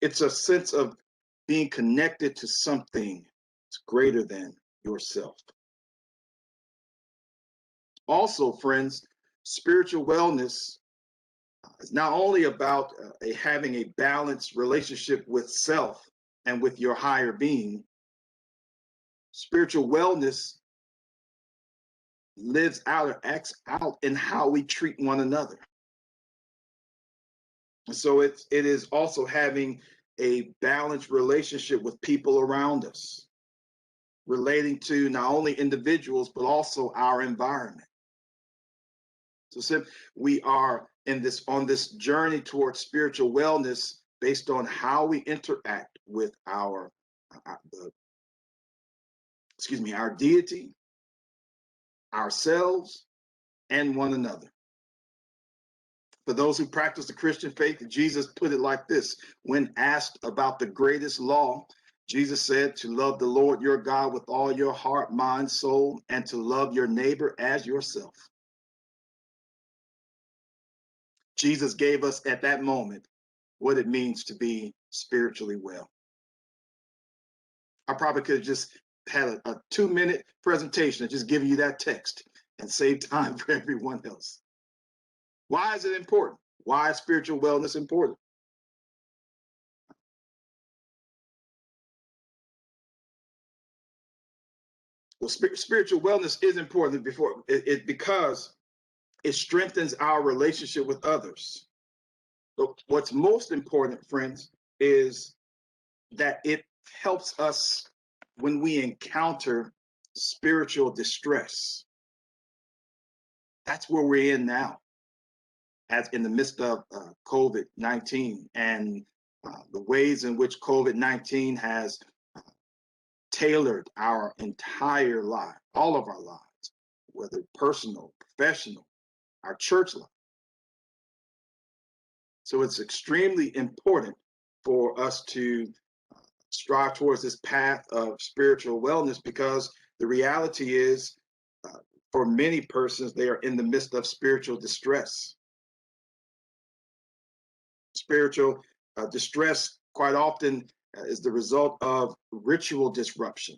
It's a sense of being connected to something that's greater than yourself. Also, friends, spiritual wellness is not only about having a balanced relationship with self and with your higher being. Spiritual wellness lives out or acts out in how we treat one another. And so it is also having a balanced relationship with people around us, relating to not only individuals, but also our environment. So we are on this journey towards spiritual wellness based on how we interact with our deity, ourselves, and one another. For those who practice the Christian faith, Jesus put it like this. When asked about the greatest law, Jesus said to love the Lord your God with all your heart, mind, soul, and to love your neighbor as yourself. Jesus gave us at that moment what it means to be spiritually well. I probably could have just had a 2-minute presentation and just give you that text and save time for everyone else. Why is it important? Why is spiritual wellness important? Well, spiritual wellness is important because it strengthens our relationship with others. But what's most important, friends, is that it helps us when we encounter spiritual distress. That's where we're in now, as in the midst of COVID-19 and the ways in which COVID-19 has tailored our entire life, all of our lives, whether personal, professional, our church life. So it's extremely important for us to strive towards this path of spiritual wellness, because the reality is, for many persons, they are in the midst of spiritual distress. Spiritual distress quite often is the result of ritual disruption.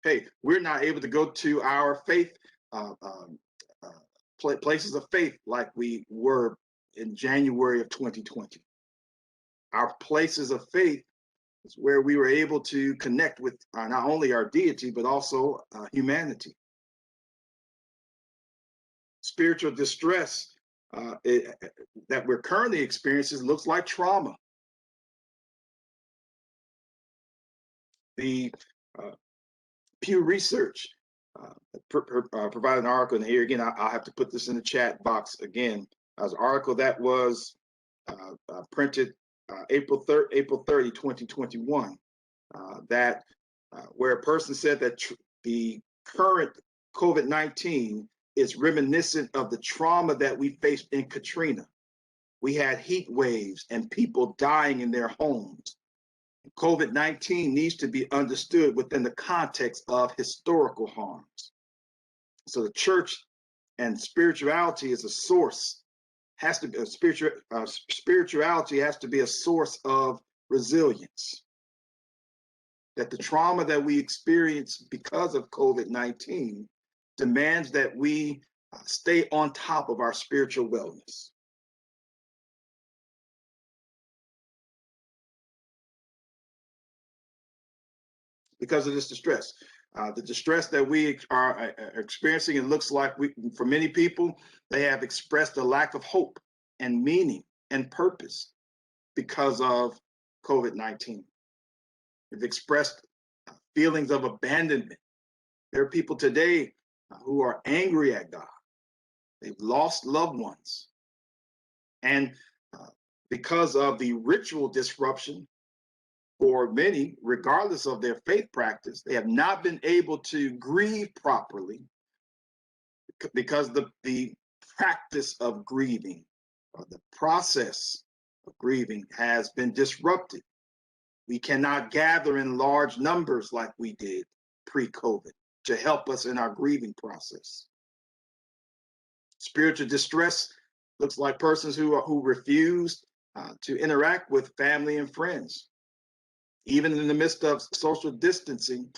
Hey, we're not able to go to our faith places of faith like we were in January of 2020. Our places of faith is where we were able to connect with not only our deity, but also humanity. Spiritual distress that we're currently experiencing looks like trauma. The Pew Research provided an article, and here again, I'll have to put this in the chat box again, as an article that was printed April 30, 2021, that where a person said that the current COVID-19 is reminiscent of the trauma that we faced in Katrina. We had heat waves and people dying in their homes. COVID-19 needs to be understood within the context of historical harms. So the church and spirituality is a source, has to be spirituality has to be a source of resilience. That the trauma that we experience because of COVID-19 demands that we stay on top of our spiritual wellness. Because of this distress. The distress that we are experiencing, it looks like for many people, they have expressed a lack of hope and meaning and purpose because of COVID-19. They've expressed feelings of abandonment. There are people today who are angry at God. They've lost loved ones. And because of the ritual disruption, for many, regardless of their faith practice, they have not been able to grieve properly because the practice of grieving, or the process of grieving, has been disrupted. We cannot gather in large numbers like we did pre-COVID to help us in our grieving process. Spiritual distress looks like persons who refuse to interact with family and friends. Even in the midst of social distancing,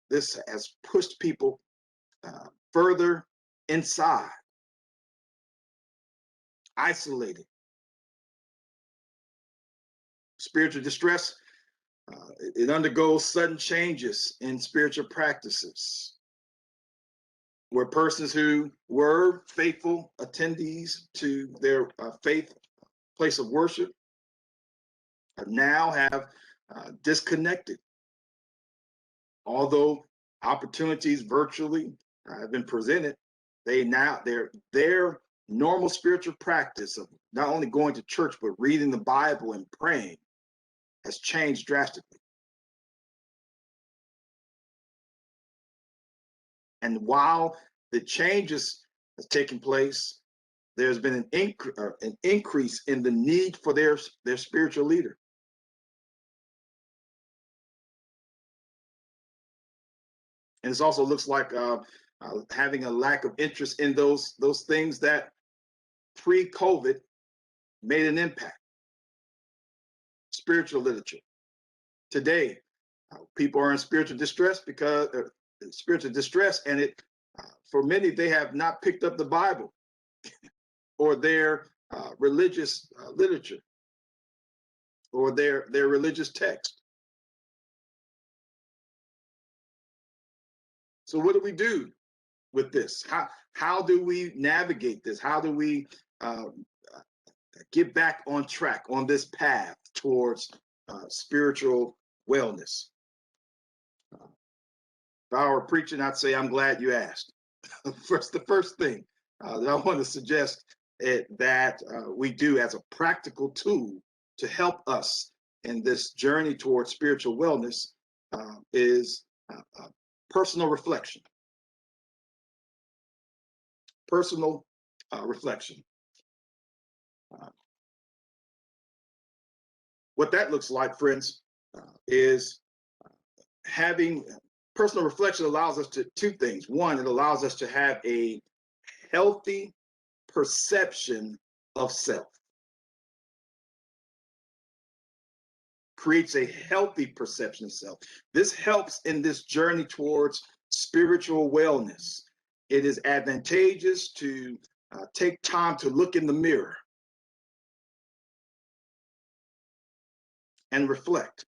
this has pushed people further inside, isolated. Spiritual distress, it undergoes sudden changes in spiritual practices, where persons who were faithful attendees to their faith place of worship now have disconnected. Although opportunities virtually have been presented, their normal spiritual practice of not only going to church but reading the Bible and praying has changed drastically. And while the changes has taken place, there's been an increase in the need for their spiritual leader. And it also looks like having a lack of interest in those things that pre-COVID made an impact. Spiritual literature. Today, people are in spiritual distress and it for many, they have not picked up the Bible or their religious literature or their religious text. So what do we do with this? How do we navigate this? How do we get back on track on this path towards spiritual wellness? If I were preaching, I'd say, I'm glad you asked. The first thing that I want to suggest that we do as a practical tool to help us in this journey towards spiritual wellness is personal reflection. Personal reflection. What that looks like, friends, is having personal reflection allows us to two things. One, it allows us to have a healthy perception of self. Creates a healthy perception of self. This helps in this journey towards spiritual wellness. It is advantageous to take time to look in the mirror and reflect.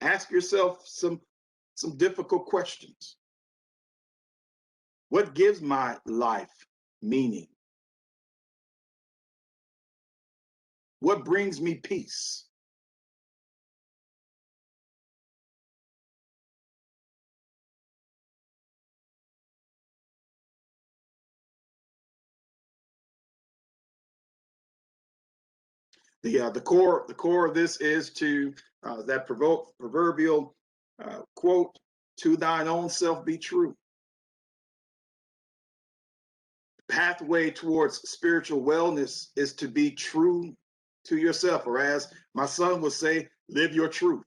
Ask yourself some difficult questions. What gives my life meaning? What brings me peace? The core of this is to that proverbial quote, "To thine own self be true." The pathway towards spiritual wellness is to be true to yourself, or as my son would say, live your truth.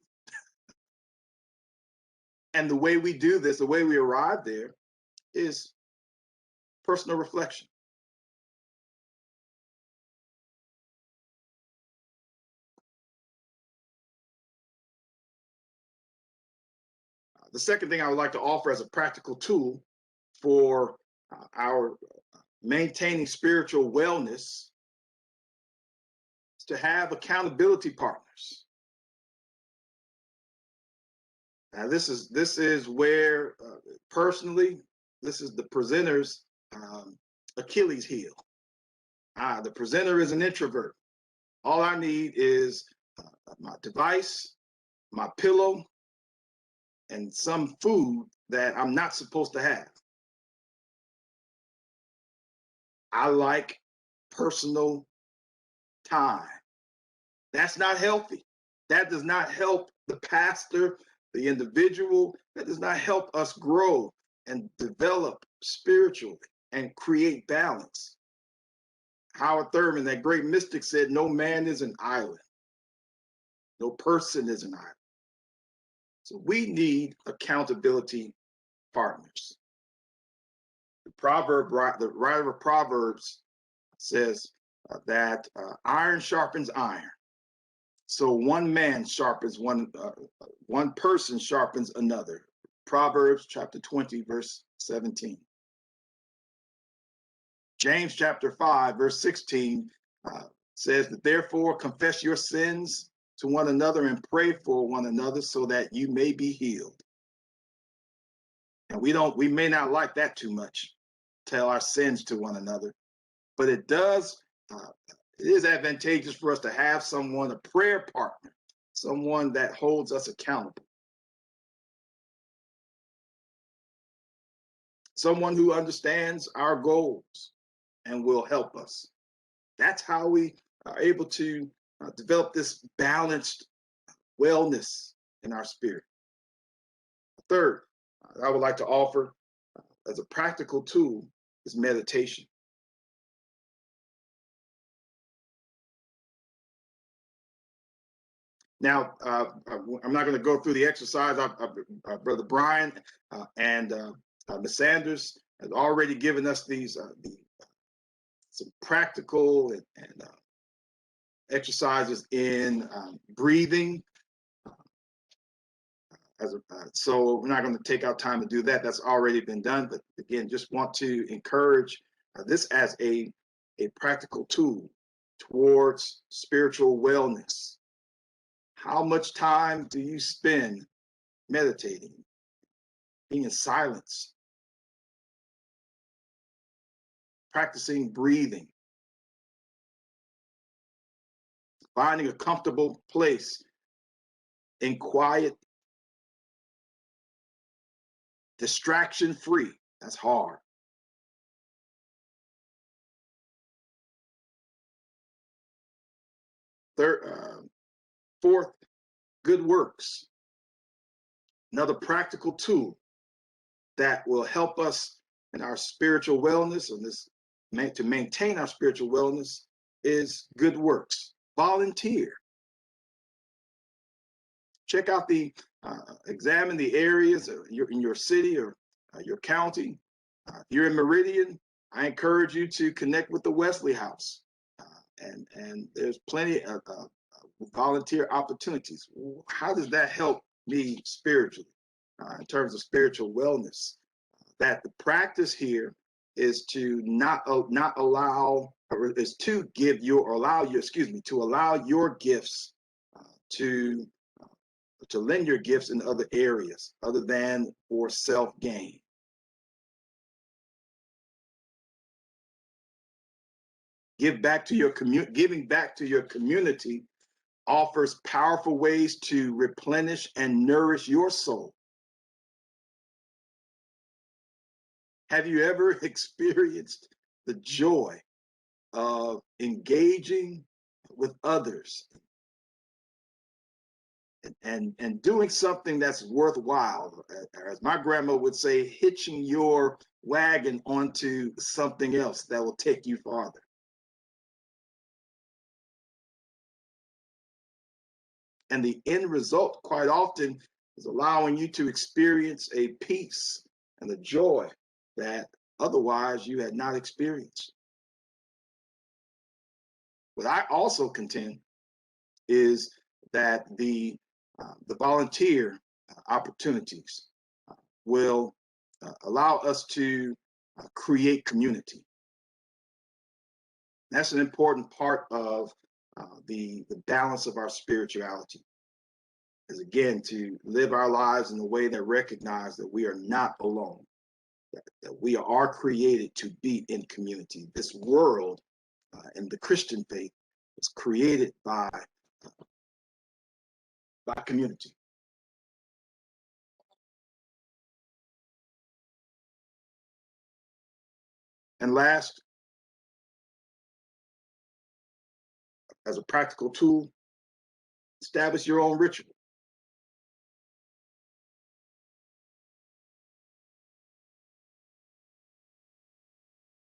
And the way we do this, the way we arrive there, is personal reflection. The second thing I would like to offer as a practical tool for our maintaining spiritual wellness is to have accountability partners. Now, this is where personally, this is the presenter's Achilles heel. The presenter is an introvert. All I need is my device, my pillow, and some food that I'm not supposed to have. I like personal time. That's not healthy. That does not help the pastor, the individual. That does not help us grow and develop spiritually and create balance. Howard Thurman, that great mystic, said, "No man is an island. No person is an island." So we need accountability partners. The writer of Proverbs says that iron sharpens iron. So one man sharpens one person sharpens another. Proverbs chapter 20, verse 17. James chapter 5, verse 16 says that therefore confess your sins to one another and pray for one another so that you may be healed. And we may not like that too much, tell our sins to one another, but it is advantageous for us to have someone, a prayer partner, someone that holds us accountable. Someone who understands our goals and will help us. That's how we are able to develop this balanced wellness in our spirit. Third, I would like to offer as a practical tool is meditation. Now, I'm not going to go through the exercise. Brother Brian and Ms. Sanders has already given us these some practical and exercises in breathing. So we're not going to take our time to do that. That's already been done. But again, just want to encourage this as a practical tool towards spiritual wellness. How much time do you spend meditating, being in silence, practicing breathing, finding a comfortable place in quiet, distraction-free. That's hard. Fourth, good works. Another practical tool that will help us in our spiritual wellness, to maintain our spiritual wellness, is good works. Volunteer. Check out examine the areas in your city or your county. If you're in Meridian, I encourage you to connect with the Wesley House. And there's plenty of volunteer opportunities. How does that help me spiritually in terms of spiritual wellness? That the practice here is to allow your gifts to lend your gifts in other areas other than for self-gain. Giving back to your community offers powerful ways to replenish and nourish your soul. Have you ever experienced the joy of engaging with others and doing something that's worthwhile? As my grandma would say, hitching your wagon onto something else that will take you farther. And the end result quite often is allowing you to experience a peace and a joy that otherwise you had not experienced. What I also contend is that the volunteer opportunities will allow us to create community. That's an important part of the balance of our spirituality, is again to live our lives in a way that recognize that we are not alone, that we are created to be in community. This world and the Christian faith was created by community. And last, as a practical tool, establish your own ritual.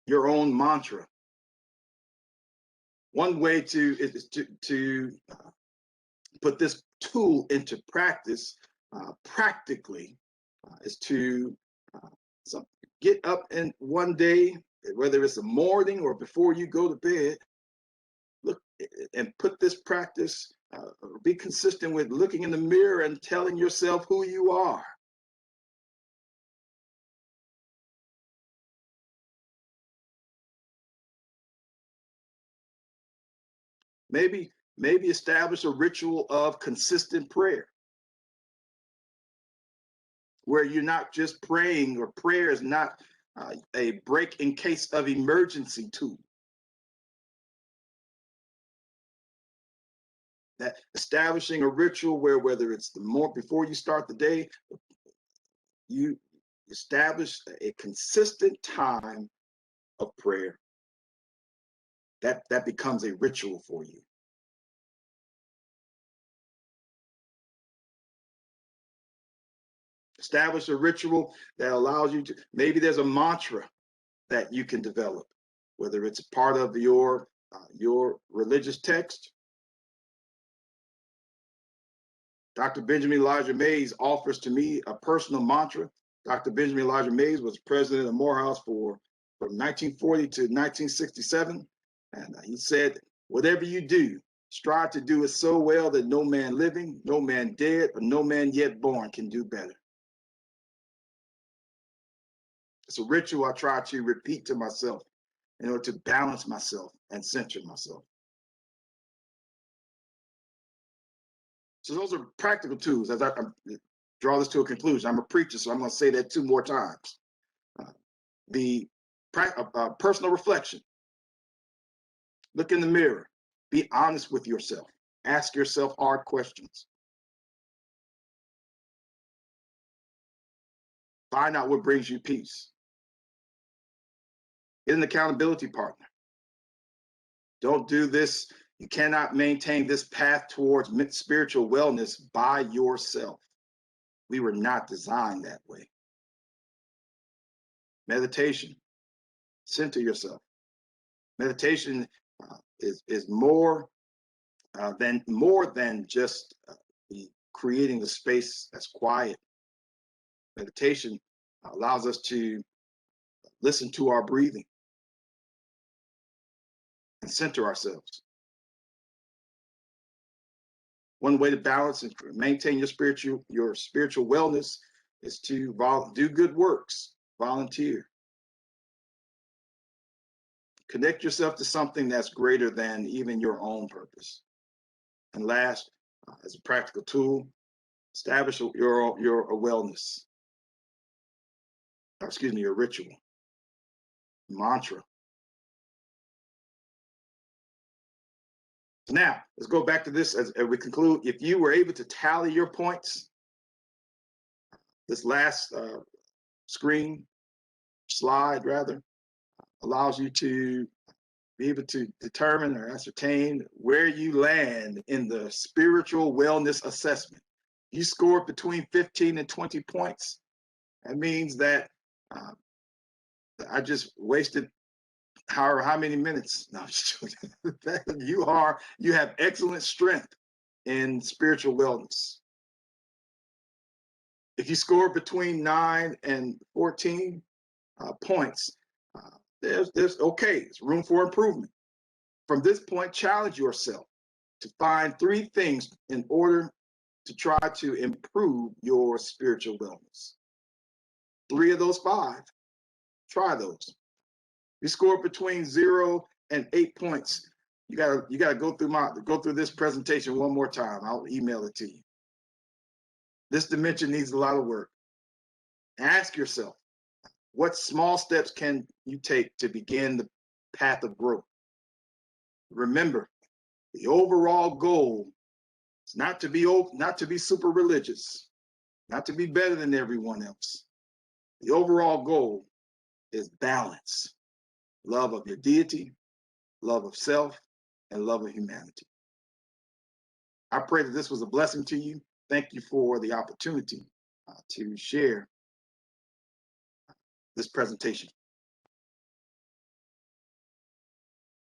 Your own mantra. One way to put this tool into practice practically is to get up in one day, whether it's a morning or before you go to bed, look and put this practice, be consistent with looking in the mirror and telling yourself who you are. Maybe establish a ritual of consistent prayer, where you're not just praying, or prayer is not a break in case of emergency tool. That establishing a ritual where, whether it's before you start the day, you establish a consistent time of prayer. That becomes a ritual for you. Establish a ritual that allows you to, maybe there's a mantra that you can develop, whether it's part of your religious text. Dr. Benjamin Elijah Mays offers to me a personal mantra. Dr. Benjamin Elijah Mays was president of Morehouse from 1940 to 1967. And he said, whatever you do, strive to do it so well that no man living, no man dead, or no man yet born can do better. It's a ritual I try to repeat to myself in order to balance myself and center myself. So those are practical tools. As I'm draw this to a conclusion. I'm a preacher, so I'm going to say that 2 more times. The personal reflection. Look in the mirror. Be honest with yourself. Ask yourself hard questions. Find out what brings you peace. Get an accountability partner. Don't do this. You cannot maintain this path towards spiritual wellness by yourself. We were not designed that way. Meditation. Center yourself. Meditation is more than just creating a space that's quiet. Meditation allows us to listen to our breathing and center ourselves. One way to balance and maintain your spiritual wellness is to do good works, volunteer. Connect yourself to something that's greater than even your own purpose. And last, as a practical tool, establish your wellness. Your ritual, mantra. Now, let's go back to this as we conclude. If you were able to tally your points, this last slide rather, allows you to be able to determine or ascertain where you land in the spiritual wellness assessment. You scored between 15 and 20 points. That means that I just wasted how many minutes? No, you have excellent strength in spiritual wellness. If you score between 9 and 14 points, there's okay, it's room for improvement. From this point, challenge yourself to find 3 things in order to try to improve your spiritual wellness. 3 of those 5, try those. You score between 0 and 8 points. You gotta go through this presentation one more time. I'll email it to you. This dimension needs a lot of work. Ask yourself, what small steps can you take to begin the path of growth? Remember, the overall goal is not to be super religious, not to be better than everyone else. The overall goal is balance. Love of your deity, love of self, and love of humanity. I pray that this was a blessing to you. Thank you for the opportunity to share this presentation.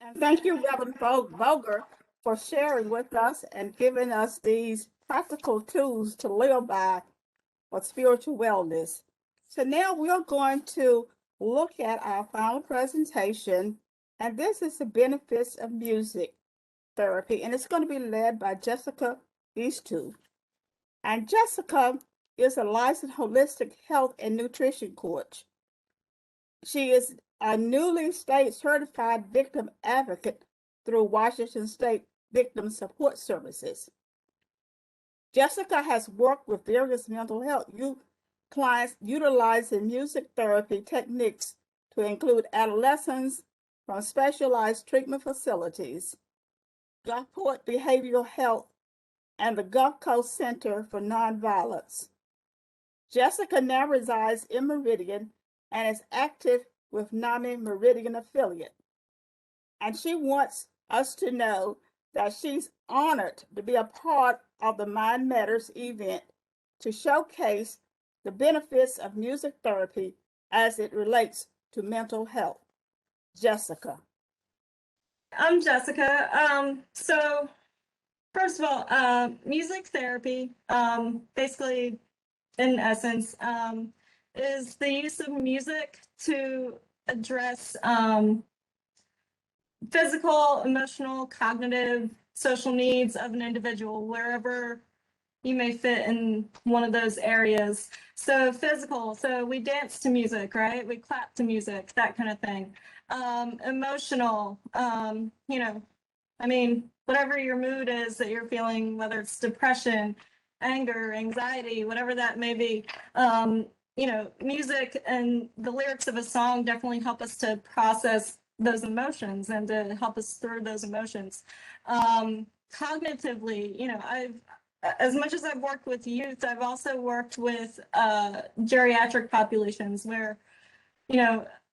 And thank you, Reverend Boger, for sharing with us and giving us these practical tools to live by for spiritual wellness. So now we're going to look at our final presentation, and this is the benefits of music therapy, and it's going to be led by Jessica Guicheteau. And Jessica is a licensed holistic health and nutrition coach. She is a newly state certified victim advocate through Washington State Victim Support Services. Jessica has worked with various mental health clients utilizing music therapy techniques to include adolescents from specialized treatment facilities, Gulfport Behavioral Health, and the Gulf Coast Center for Nonviolence. Jessica now resides in Meridian and is active with NAMI Meridian affiliate. And she wants us to know that she's honored to be a part of the Mind Matters event to showcase the benefits of music therapy as it relates to mental health. Jessica. I'm Jessica. So first of all, music therapy, basically in essence, is the use of music to address physical, emotional, cognitive, social needs of an individual, wherever you may fit in one of those areas. So physical, so we dance to music, right? We clap to music, that kind of thing. Emotional, whatever your mood is that you're feeling, whether it's depression, anger, anxiety, whatever that may be. Music and the lyrics of a song definitely help us to process those emotions and to help us through those emotions. Cognitively, as much as I've worked with youth, I've also worked with geriatric populations where,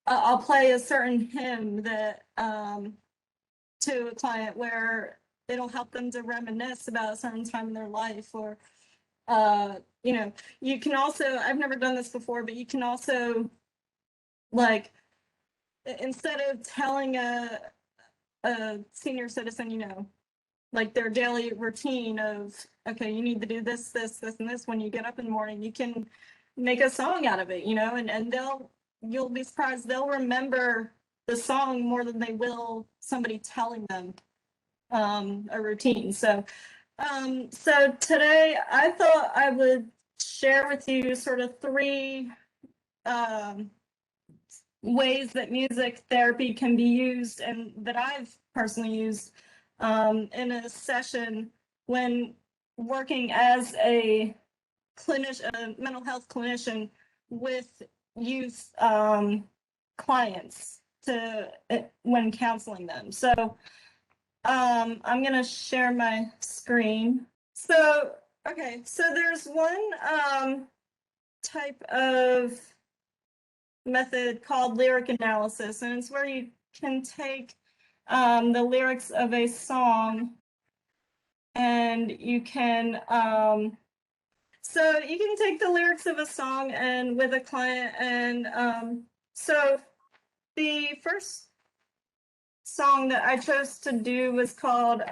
I'll play a certain hymn that to a client where it'll help them to reminisce about a certain time in their life, or you can also, I've never done this before, but you can also, like, instead of telling a senior citizen, like their daily routine of, okay, you need to do this, this, this, and this when you get up in the morning, you can make a song out of it, and you'll be surprised, they'll remember the song more than they will somebody telling them a routine. So today I thought I would share with you sort of three ways that music therapy can be used, and that I've personally used in a session when working as a mental health clinician with youth clients when counseling them. So I'm gonna share my screen. So, okay, so there's one type of method called lyric analysis, and it's where you can take the lyrics of a song and you can take the lyrics of a song and with a client, and so the first song that I chose to do was called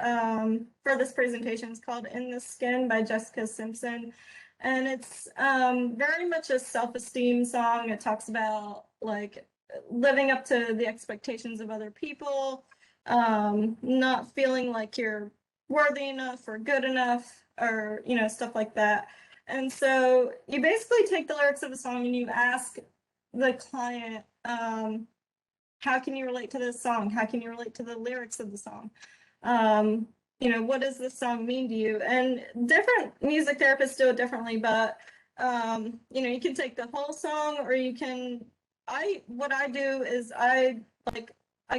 for this presentation is called "In the Skin" by Jessica Simpson, and it's very much a self-esteem song. It talks about like living up to the expectations of other people, not feeling like you're worthy enough or good enough, or stuff like that. And so you basically take the lyrics of a song and you ask the client, how can you relate to this song? How can you relate to the lyrics of the song? What does this song mean to you? And different music therapists do it differently, but you can take the whole song, or you can, what I do is I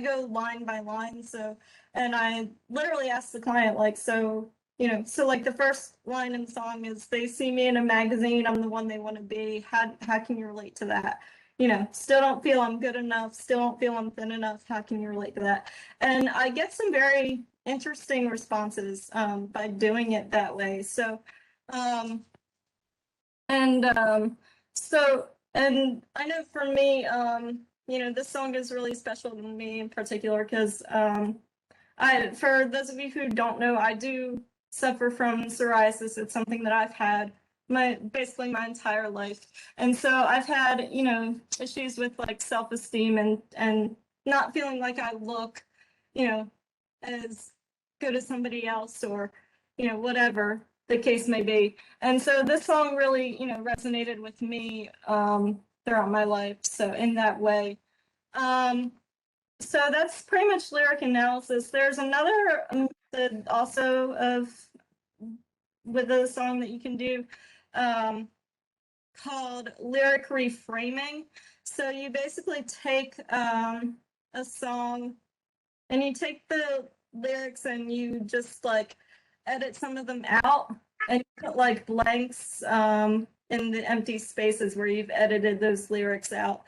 go line by line. So, and I literally ask the client, like, so like the first line in the song is, they see me in a magazine, I'm the one they want to be. How can you relate to that? Still don't feel I'm good enough, still don't feel I'm thin enough. How can you relate to that? And I get some very interesting responses by doing it that way. So, and I know for me, this song is really special to me in particular because for those of you who don't know, I do suffer from psoriasis. It's something that I've had basically my entire life. And so I've had, issues with like self-esteem and not feeling like I look, as good as somebody else, or, whatever the case may be. And so this song really, resonated with me throughout my life. So in that way. So that's pretty much lyric analysis. There's another method also with a song that you can do called lyric reframing. So you basically take a song and you take the lyrics and you just like edit some of them out, and you put like blanks in the empty spaces where you've edited those lyrics out.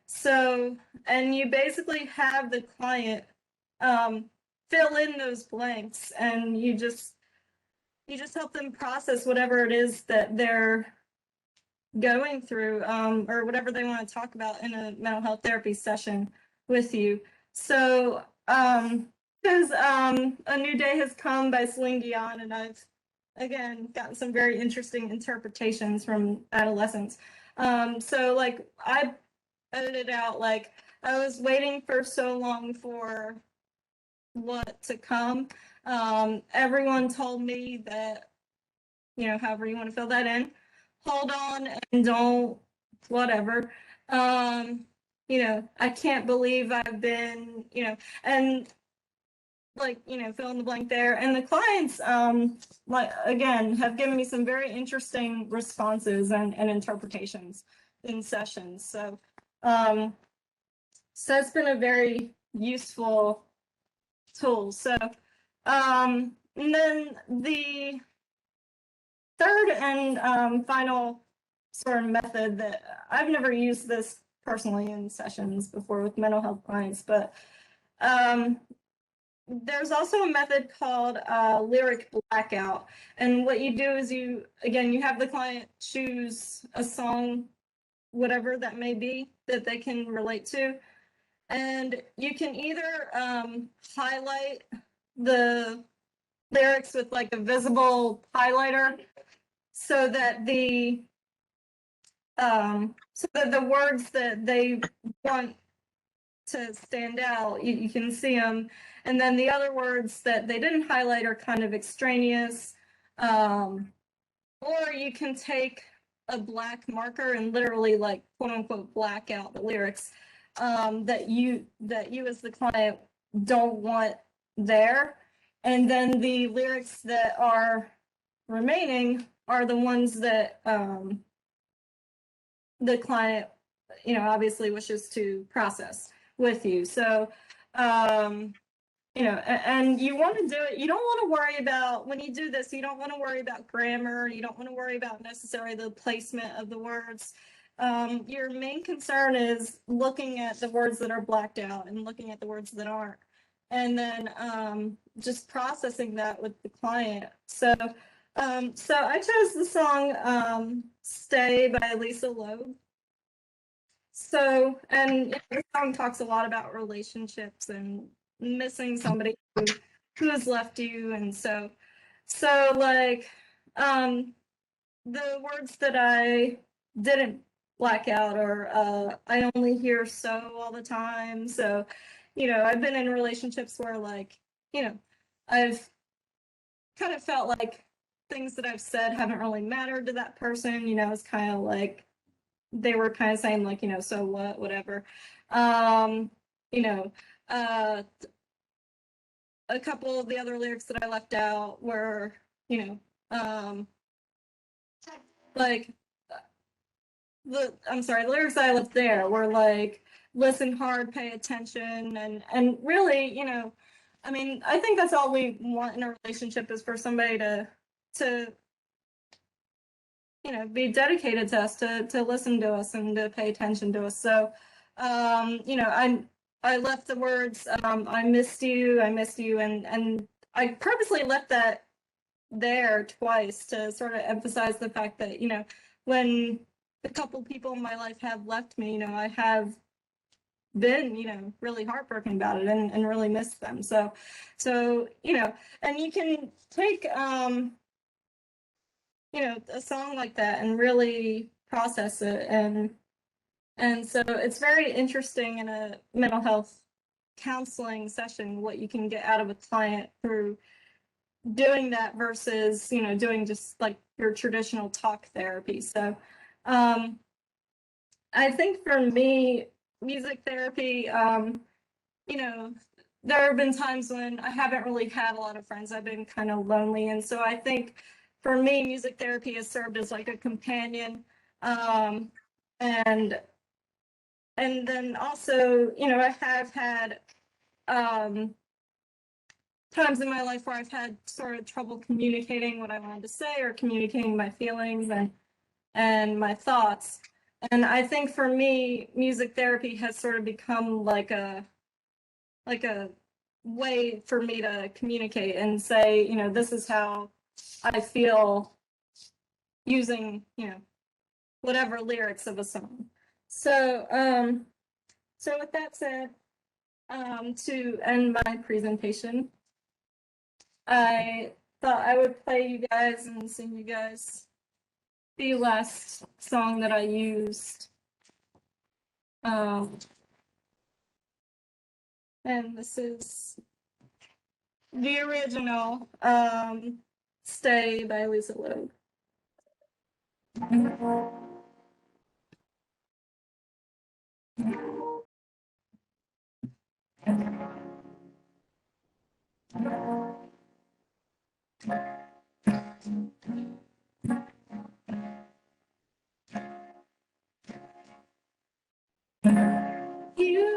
So, and you basically have the client fill in those blanks, and you just help them process whatever it is that they're going through, or whatever they want to talk about in a mental health therapy session with you. So, because A New Day Has Come by Celine Dion, and I've again gotten some very interesting interpretations from adolescents. So like I edited out, like, I was waiting for so long for what to come. Everyone told me that, however you want to fill that in, hold on and don't, whatever. I can't believe I've been, and like, fill in the blank there. And the clients, like, again, have given me some very interesting responses and interpretations in sessions. So, so it's been a very useful tool. So, and then the third and final sort of method that I've never used this personally in sessions before with mental health clients, but there's also a method called lyric blackout. And what you do is you have the client choose a song, whatever that may be, that they can relate to. And you can either highlight the lyrics with like a visible highlighter so that the words that they want to stand out, you can see them. And then the other words that they didn't highlight are kind of extraneous. Or you can take a black marker and literally like quote unquote black out the lyrics that you as the client don't want there. And then the lyrics that are remaining are the ones that the client, obviously wishes to process with you. So, and you want to do it, you don't want to worry about, when you do this, you don't want to worry about grammar, you don't want to worry about necessarily the placement of the words. Your main concern is looking at the words that are blacked out and looking at the words that aren't. And then just processing that with the client. So, so I chose the song Stay by Lisa Loeb. So, and the song talks a lot about relationships and missing somebody who has left you. And so like, the words that I didn't black out are, I only hear so all the time. So, I've been in relationships where like, I've kind of felt like things that I've said haven't really mattered to that person. It's kind of like, they were kind of saying like, so what, whatever. You know, a couple of the other lyrics that I left out were, like the lyrics I left there were like, listen hard, pay attention, and really, I mean, I think that's all we want in a relationship, is for somebody to be dedicated to us, to listen to us and to pay attention to us. So, I left the words, I missed you, and I purposely left that there twice to sort of emphasize the fact that, when a couple people in my life have left me, I have been, really heartbroken about it and really missed them. So, and you can take, a song like that and really process it. And so it's very interesting in a mental health counseling session what you can get out of a client through doing that versus, doing just like your traditional talk therapy. So I think for me, music therapy, there have been times when I haven't really had a lot of friends. I've been kind of lonely. And so I think for me, music therapy has served as like a companion. And then also, I have had times in my life where I've had sort of trouble communicating what I wanted to say or communicating my feelings and my thoughts. And I think for me, music therapy has sort of become like a way for me to communicate and say, this is how I feel using, whatever lyrics of a song. So, so with that said, to end my presentation, I thought I would play you guys and sing you guys the last song that I used. And this is the original Stay by Lisa Loeb. You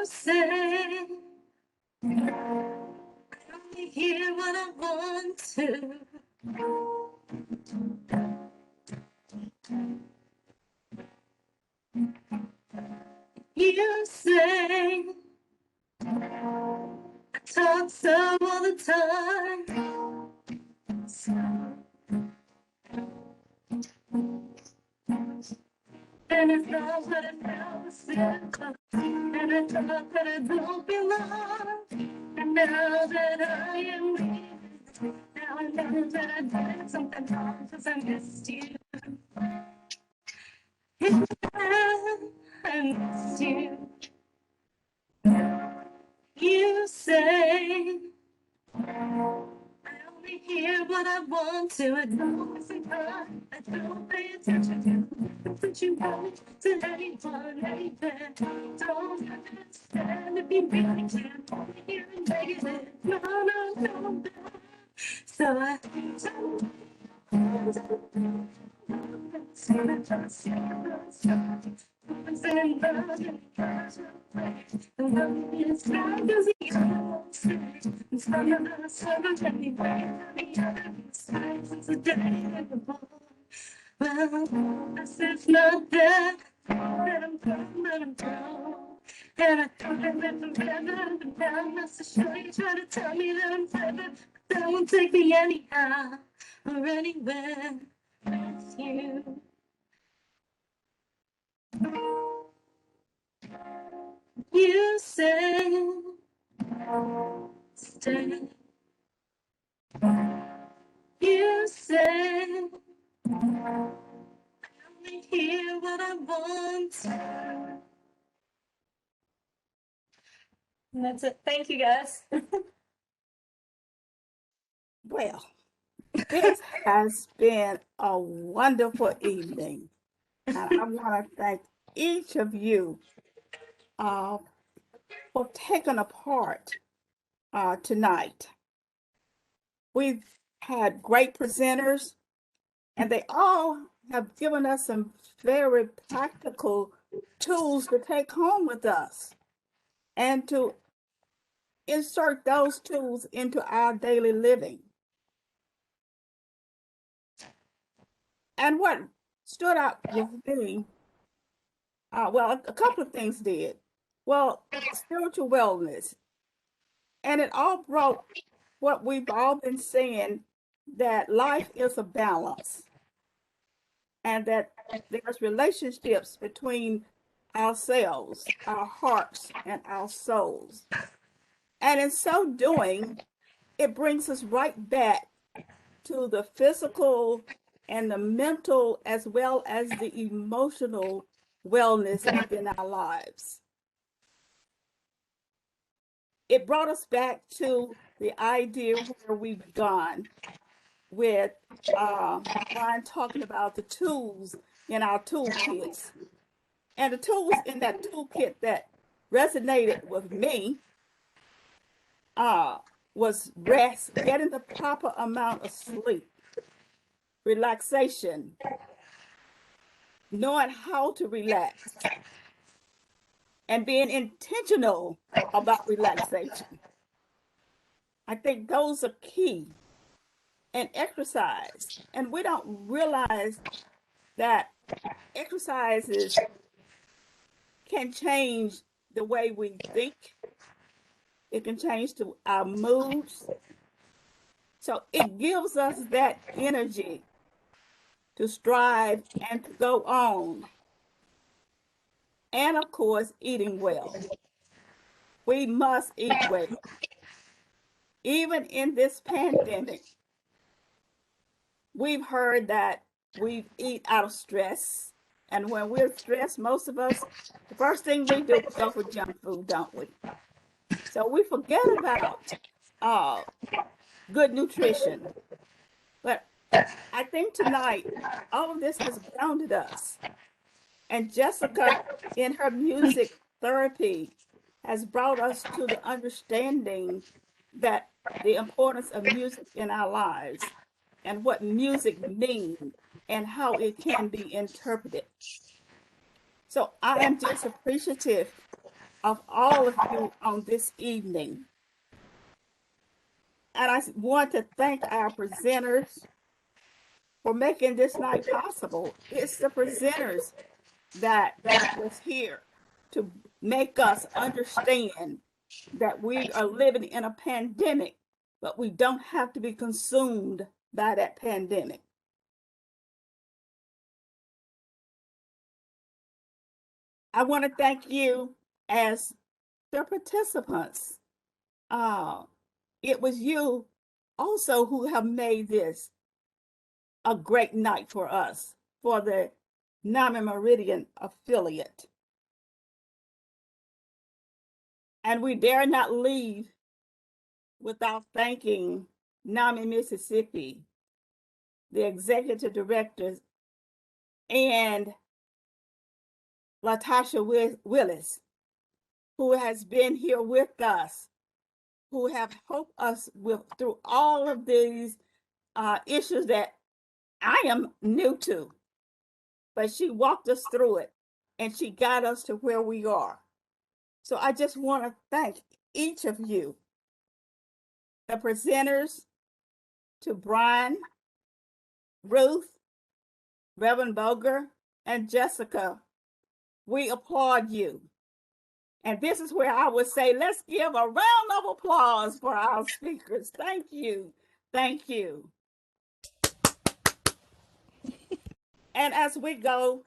say only hear what I want to. You say I talk so all the time. And it's not what it feels simple. And I thought that I don't belong. And now that I am leaving, now I know that I did something wrong because I missed you. I missed you. You say I only hear what I want to. I don't listen, I don't pay attention to what you want to anyone, anything. Don't understand if you really can't. Only hear negative. No, no, no, no. So I well, this is not that I'm gone, let him go. And I thought I met him forever, but now I'm not so sure. You try to tell me that I'm clever, but that won't take me anyhow or anywhere with you. You say stay. You say I only hear what I want. And that's it. Thank you, guys. Well, this has been a wonderful evening. And I want to thank each of you uh, for taking a part tonight. We've had great presenters, and they all have given us some very practical tools to take home with us and to insert those tools into our daily living. And what stood out with me, well, a couple of things did. Well, spiritual wellness, and it all brought what we've all been saying, that life is a balance and that there's relationships between ourselves, our hearts, and our souls. And in so doing, it brings us right back to the physical and the mental as well as the emotional wellness within our lives. It brought us back to the idea where we've gone with Brian talking about the tools in our toolkits. And the tools in that toolkit that resonated with me was rest, getting the proper amount of sleep, relaxation, knowing how to relax, and being intentional about relaxation. I think those are key. And exercise. And we don't realize that exercises can change the way we think. It can change our moods. So it gives us that energy to strive and to go on. And of course, eating well. We must eat well. Even in this pandemic, we've heard that we eat out of stress. And when we're stressed, most of us, the first thing we do is go for junk food, don't we? So we forget about good nutrition. But I think tonight, all of this has grounded us. And Jessica, in her music therapy, has brought us to the understanding that the importance of music in our lives and what music means and how it can be interpreted. So I am just appreciative of all of you on this evening. And I want to thank our presenters for making this night possible. It's the presenters that was here to make us understand that we are living in a pandemic, but we don't have to be consumed by that pandemic. I want to thank you as the participants. It was you also who have made this a great night for us, for the NAMI Meridian affiliate. And we dare not leave without thanking NAMI Mississippi, the executive directors, and Latasha Willis, who has been here with us, who have helped us through all of these issues that I am new to, but she walked us through it and she got us to where we are. So I just want to thank each of you, the presenters, to Brian, Ruth, Reverend Boger, and Jessica. We applaud you. And this is where I would say, let's give a round of applause for our speakers. Thank you. Thank you. And as we go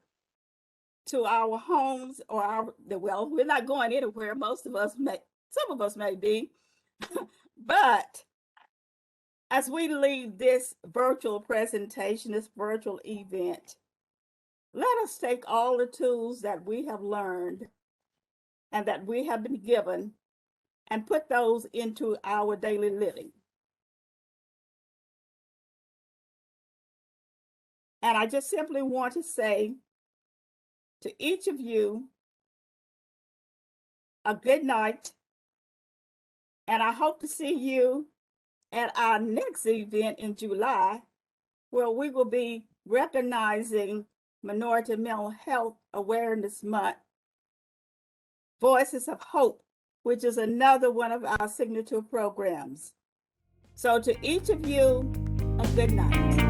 to our homes or well, we're not going anywhere. Some of us may be, but as we leave this virtual presentation, this virtual event, let us take all the tools that we have learned and that we have been given and put those into our daily living. And I just simply want to say to each of you a good night. And I hope to see you at our next event in July, where we will be recognizing Minority Mental Health Awareness Month, Voices of Hope, which is another one of our signature programs. So to each of you, a good night.